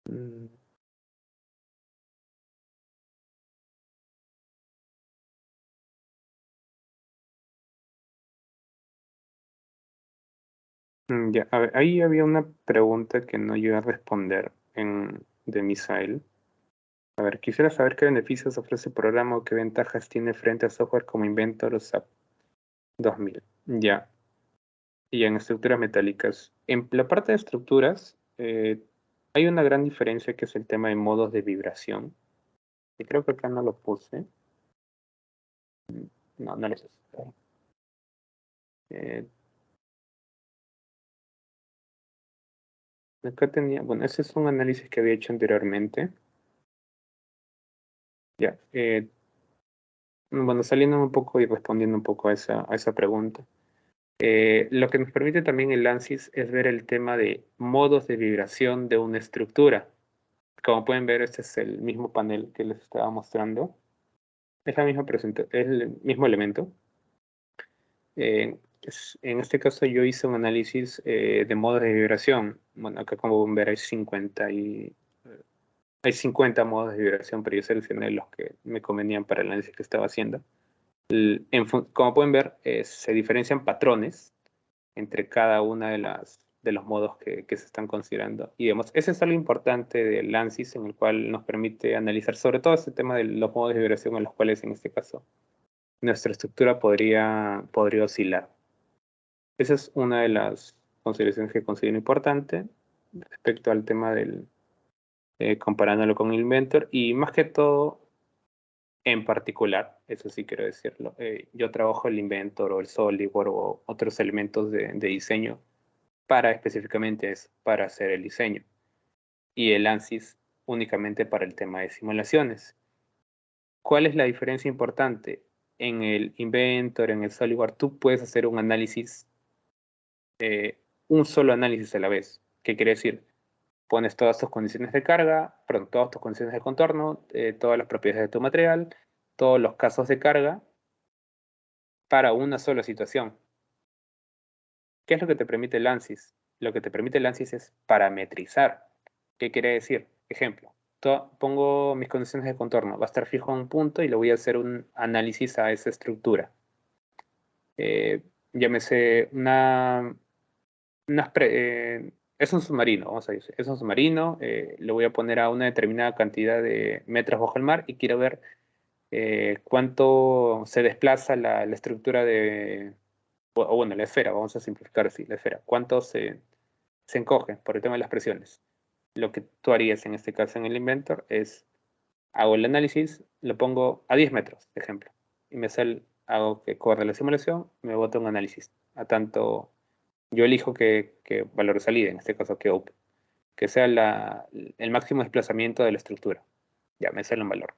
B: Mm, Ya, a ver, ahí había una pregunta que no llegué a responder de Misael. A ver, quisiera saber qué beneficios ofrece el programa o qué ventajas tiene frente a software como Inventor o SAP 2000. Ya, y en estructuras metálicas. En la parte de estructuras, hay una gran diferencia que es el tema de modos de vibración. Y creo que acá no lo puse. No, no lo puse. Eh, Acá tenía, bueno, ese es un análisis que había hecho anteriormente. Ya, bueno, saliendo un poco y respondiendo un poco a esa pregunta. Lo que nos permite también el ANSYS es ver el tema de modos de vibración de una estructura. Como pueden ver, este es el mismo panel que les estaba mostrando. Es la misma es el mismo elemento. En este caso yo hice un análisis de modos de vibración. Bueno, acá como pueden ver hay 50 modos de vibración, pero yo seleccioné los que me convenían para el análisis que estaba haciendo. Como pueden ver, se diferencian patrones entre cada una de las los modos que se están considerando. Y digamos, ese es algo importante del ANSYS, en el cual nos permite analizar sobre todo este tema de los modos de vibración en los cuales, en este caso, nuestra estructura podría oscilar. Esa es una de las consideraciones que considero importante respecto al tema del comparándolo con Inventor, y más que todo, en particular, eso sí quiero decirlo, yo trabajo el Inventor o el SolidWorks o otros elementos de diseño para específicamente eso, para hacer el diseño, y el ANSYS únicamente para el tema de simulaciones. ¿Cuál es la diferencia importante? En el Inventor, en el SolidWorks, tú puedes hacer un análisis, un solo análisis a la vez. ¿Qué quiere decir? Pones todas tus condiciones de carga, perdón, todas tus condiciones de contorno, todas las propiedades de tu material, todos los casos de carga para una sola situación. ¿Qué es lo que te permite el ANSYS? Lo que te permite el ANSYS es parametrizar. ¿Qué quiere decir? Ejemplo, pongo mis condiciones de contorno, va a estar fijo a un punto y le voy a hacer un análisis a esa estructura. Llámese es un submarino, vamos a decir, es un submarino, le voy a poner a una determinada cantidad de metros bajo el mar y quiero ver cuánto se desplaza la estructura o bueno, la esfera, vamos a simplificar así, la esfera, cuánto se encoge por el tema de las presiones. Lo que tú harías en este caso en el Inventor es, hago el análisis, lo pongo a 10 metros, de ejemplo, y hago que corra la simulación, me bota un análisis, a tanto, yo elijo que valor de salida, en este caso que open, que sea el máximo desplazamiento de la estructura, ya me sale un valor.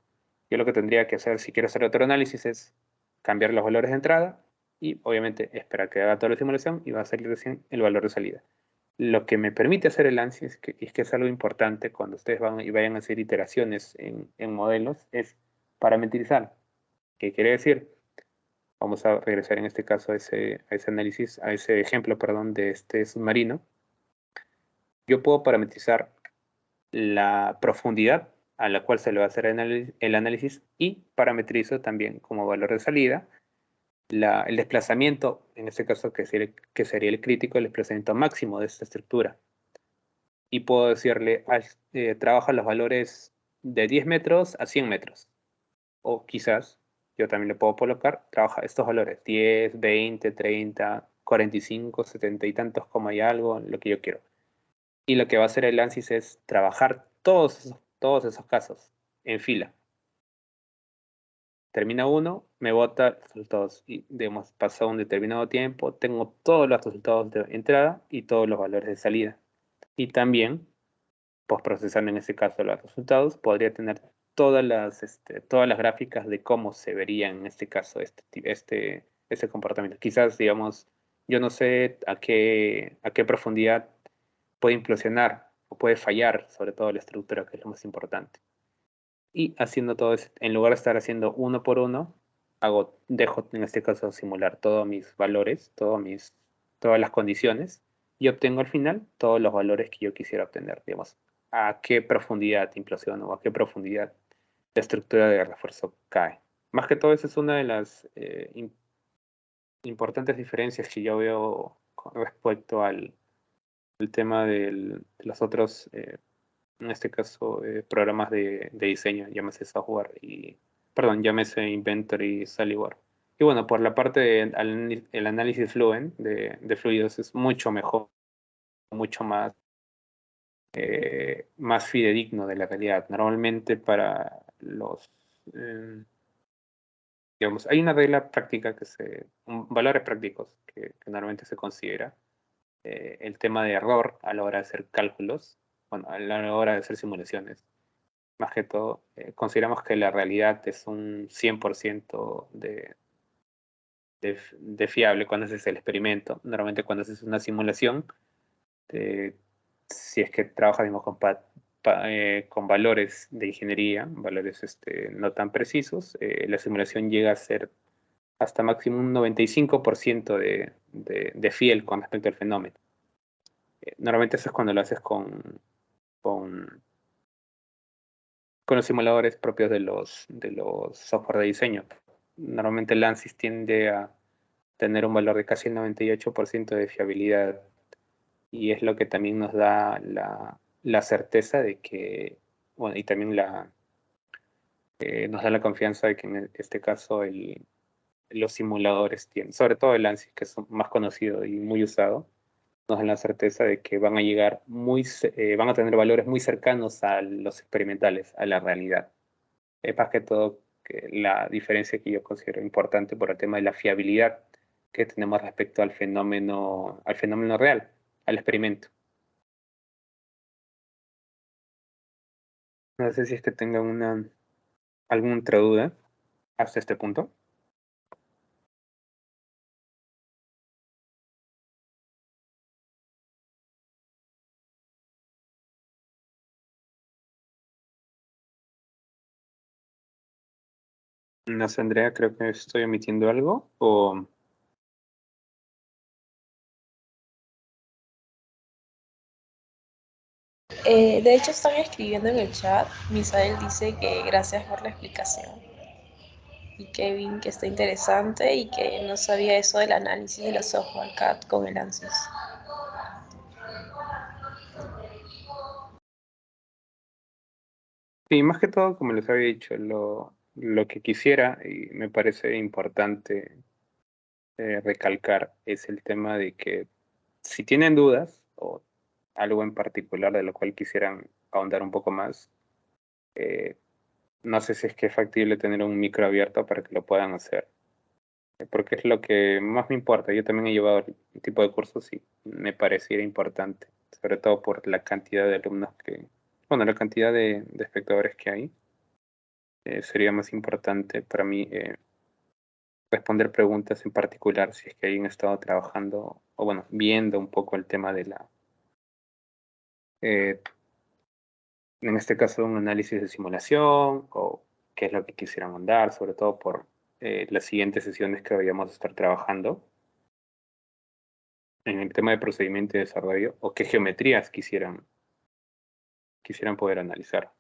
B: Yo lo que tendría que hacer si quiero hacer otro análisis es cambiar los valores de entrada y obviamente esperar que haga toda la simulación y va a salir recién el valor de salida. Lo que me permite hacer el ANSYS, es que es algo importante cuando ustedes vayan a hacer iteraciones en modelos, es parametrizar. ¿Qué quiere decir? Vamos a regresar en este caso a ese análisis, a ese ejemplo, perdón, de este submarino. Yo puedo parametrizar la profundidad a la cual se le va a hacer el análisis y parametrizo también como valor de salida el desplazamiento, en este caso que sería el crítico, el desplazamiento máximo de esta estructura. Y puedo decirle, trabaja los valores de 10 metros a 100 metros. O quizás yo también le puedo colocar, trabaja estos valores, 10, 20, 30, 45, 70 y tantos, como hay algo, lo que yo quiero. Y lo que va a hacer el ANSYS es trabajar todos esos casos en fila. Termina uno, me bota los resultados y digamos, pasado un determinado tiempo, tengo todos los resultados de entrada y todos los valores de salida. Y también, postprocesando en este caso los resultados, podría tener todas las gráficas de cómo se vería en este caso este comportamiento. Quizás, digamos, yo no sé a qué profundidad puede implosionar o puede fallar, sobre todo la estructura, que es lo más importante. Y haciendo todo eso, en lugar de estar haciendo uno por uno, dejo en este caso simular todos mis valores, todas las condiciones, y obtengo al final todos los valores que yo quisiera obtener, digamos, a qué profundidad implosiona o a qué profundidad la estructura de refuerzo cae. Más que todo, esa es una de las importantes diferencias que yo veo con respecto al tema de los otros en este caso, programas de diseño, llámese software perdón, llámese Inventor y SolidWorks. Y bueno, por la parte del análisis Fluent de fluidos es mucho mejor, mucho más fidedigno de la realidad. Normalmente para digamos, hay una regla práctica valores prácticos que normalmente se considera el tema de error a la hora de hacer cálculos, bueno, a la hora de hacer simulaciones. Más que todo, consideramos que la realidad es un 100% de fiable cuando haces el experimento. Normalmente cuando haces una simulación, si es que trabajas mismo con valores de ingeniería, valores no tan precisos, la simulación llega a ser hasta máximo un 95% de fiel con respecto al fenómeno. Normalmente eso es cuando lo haces con los simuladores propios de los software de diseño. Normalmente el ANSYS tiende a tener un valor de casi el 98% de fiabilidad y es lo que también nos da la certeza de que, bueno, y también nos da la confianza de que en este caso los simuladores tienen, sobre todo el ANSYS, que es más conocido y muy usado, nos dan la certeza de que van a llegar van a tener valores muy cercanos a los experimentales, a la realidad. Es más que todo la diferencia que yo considero importante por el tema de la fiabilidad que tenemos respecto al fenómeno real, al experimento. No sé si es que tengan alguna otra duda hasta este punto. No sé, Andrea, creo que estoy omitiendo algo o...
A: De hecho, están escribiendo en el chat. Misael dice que gracias por la explicación. Y Kevin que está interesante y que no sabía eso del análisis de los software CAD con el ANSYS.
B: Sí, más que todo, como les había dicho, lo que quisiera y me parece importante recalcar es el tema de que si tienen dudas o algo en particular de lo cual quisieran ahondar un poco más, eh, no sé si es que es factible tener un micro abierto para que lo puedan hacer, porque es lo que más me importa. Yo también he llevado el tipo de cursos y me pareciera importante, sobre todo por la cantidad de alumnos bueno, la cantidad de espectadores que hay. Sería más importante para mí responder preguntas en particular si es que alguien ha estado trabajando o bueno, viendo un poco el tema de eh, en este caso, un análisis de simulación o qué es lo que quisieran mandar, sobre todo por las siguientes sesiones que vayamos a estar trabajando en el tema de procedimiento de desarrollo o qué geometrías quisieran poder analizar.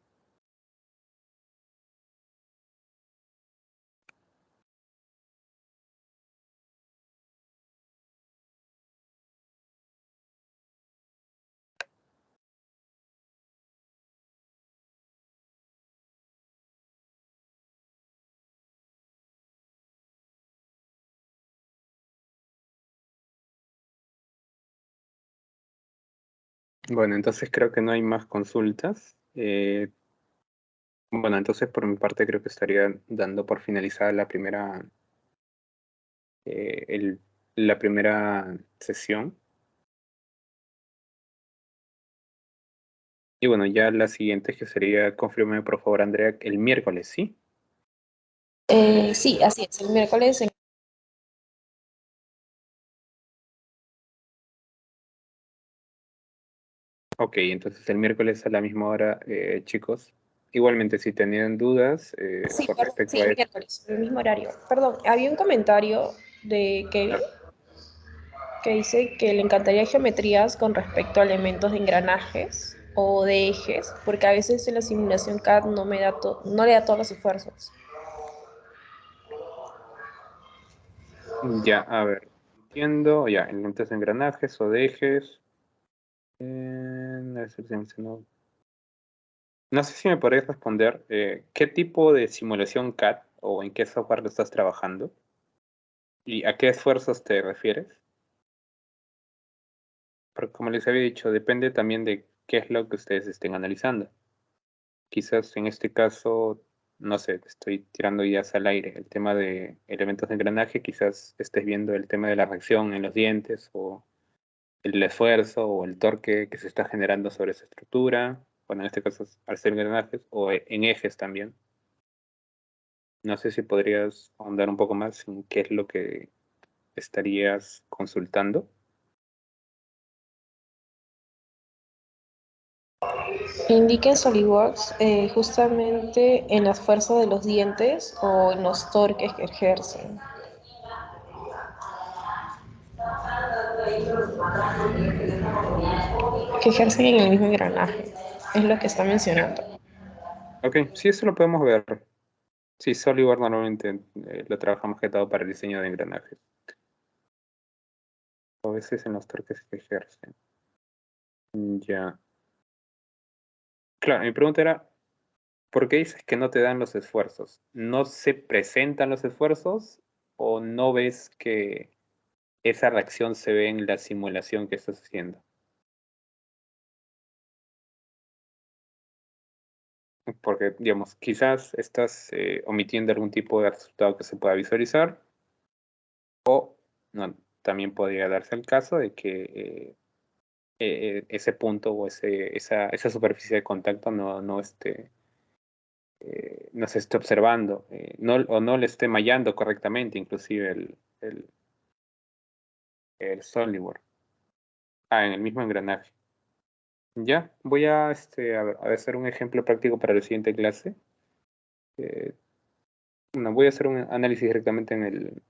B: Bueno, entonces creo que no hay más consultas. Bueno, entonces por mi parte creo que estaría dando por finalizada eh, el- la primera sesión. Y bueno, ya la siguiente que sería, confírmeme por favor, Andrea, el miércoles, ¿sí?
A: Sí, así es. El miércoles en...
B: Ok, entonces el miércoles a la misma hora, chicos. Igualmente, si tenían dudas
A: Sí,
B: con
A: perdón,
B: respecto
A: sí,
B: a
A: el
B: esto,
A: miércoles, el mismo horario. Perdón, había un comentario de Kevin que dice que le encantaría geometrías con respecto a elementos de engranajes o de ejes, porque a veces en la simulación CAD no le da todos los esfuerzos.
B: ya, a ver, entiendo, ya, elementos de engranajes o de ejes. No sé si me podrías responder qué tipo de simulación CAD o en qué software lo estás trabajando y a qué esfuerzos te refieres. Porque como les había dicho, depende también de qué es lo que ustedes estén analizando. Quizás en este caso, no sé, te estoy tirando ideas al aire. El tema de elementos de engranaje, quizás estés viendo el tema de la reacción en los dientes o el esfuerzo o el torque que se está generando sobre esa estructura. Bueno, en este caso, al ser engranajes o en ejes también. No sé si podrías ahondar un poco más en qué es lo que estarías consultando.
A: Indica en SolidWorks justamente en la fuerza de los dientes o en los torques que ejercen. Que ejercen en el mismo engranaje. Es lo que está mencionando.
B: Ok, sí, eso lo podemos ver. Sí, SolidWorks normalmente lo trabajamos que todo para el diseño de engranajes. A veces en los torques que ejercen. Ya. Claro, mi pregunta era, ¿por qué dices que no te dan los esfuerzos? ¿No se presentan los esfuerzos o no ves que esa reacción se ve en la simulación que estás haciendo? Porque, digamos, quizás estás omitiendo algún tipo de resultado que se pueda visualizar, o no, también podría darse el caso de que ese punto o esa superficie de contacto no se esté observando, o no le esté mallando correctamente, inclusive el SolidWorks. En el mismo engranaje. Ya, voy a hacer un ejemplo práctico para la siguiente clase. Eh, voy a hacer un análisis directamente en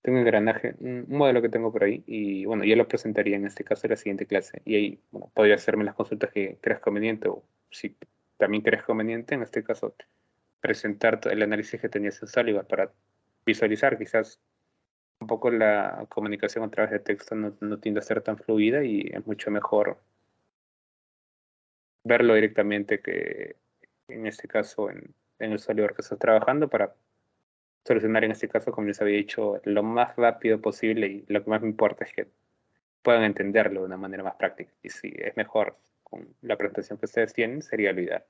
B: tengo un engranaje, un modelo que tengo por ahí, y bueno, yo lo presentaría en este caso en la siguiente clase. Y ahí, bueno, podría hacerme las consultas que creas conveniente, o si también crees conveniente, en este caso, presentar el análisis que tenías en Solidar para visualizar quizás un poco la comunicación a través de texto no tiende a ser tan fluida y es mucho mejor verlo directamente que en este caso en el software que estás trabajando para solucionar en este caso, como les había dicho, lo más rápido posible, y lo que más me importa es que puedan entenderlo de una manera más práctica. Y si es mejor con la presentación que ustedes tienen, sería lo ideal.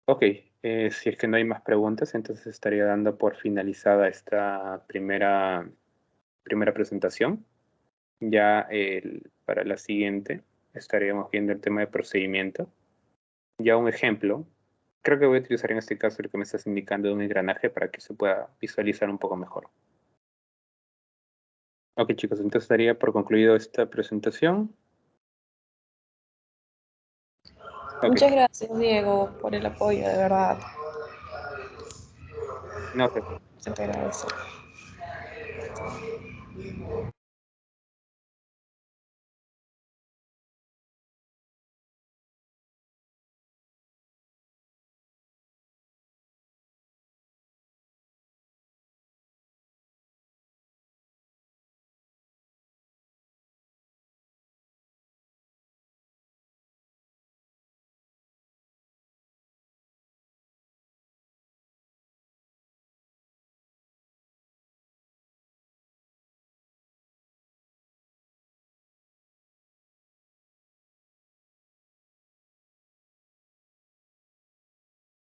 B: Ok, si es que no hay más preguntas, entonces estaría dando por finalizada esta primera presentación. Ya para la siguiente estaríamos viendo el tema de procedimiento. Ya un ejemplo, creo que voy a utilizar en este caso el que me estás indicando de un engranaje para que se pueda visualizar un poco mejor. Ok, chicos, entonces daría por concluido esta presentación. Ok,
A: Muchas gracias, Diego, por el apoyo, de verdad.
B: no sé.
A: Se te agradece.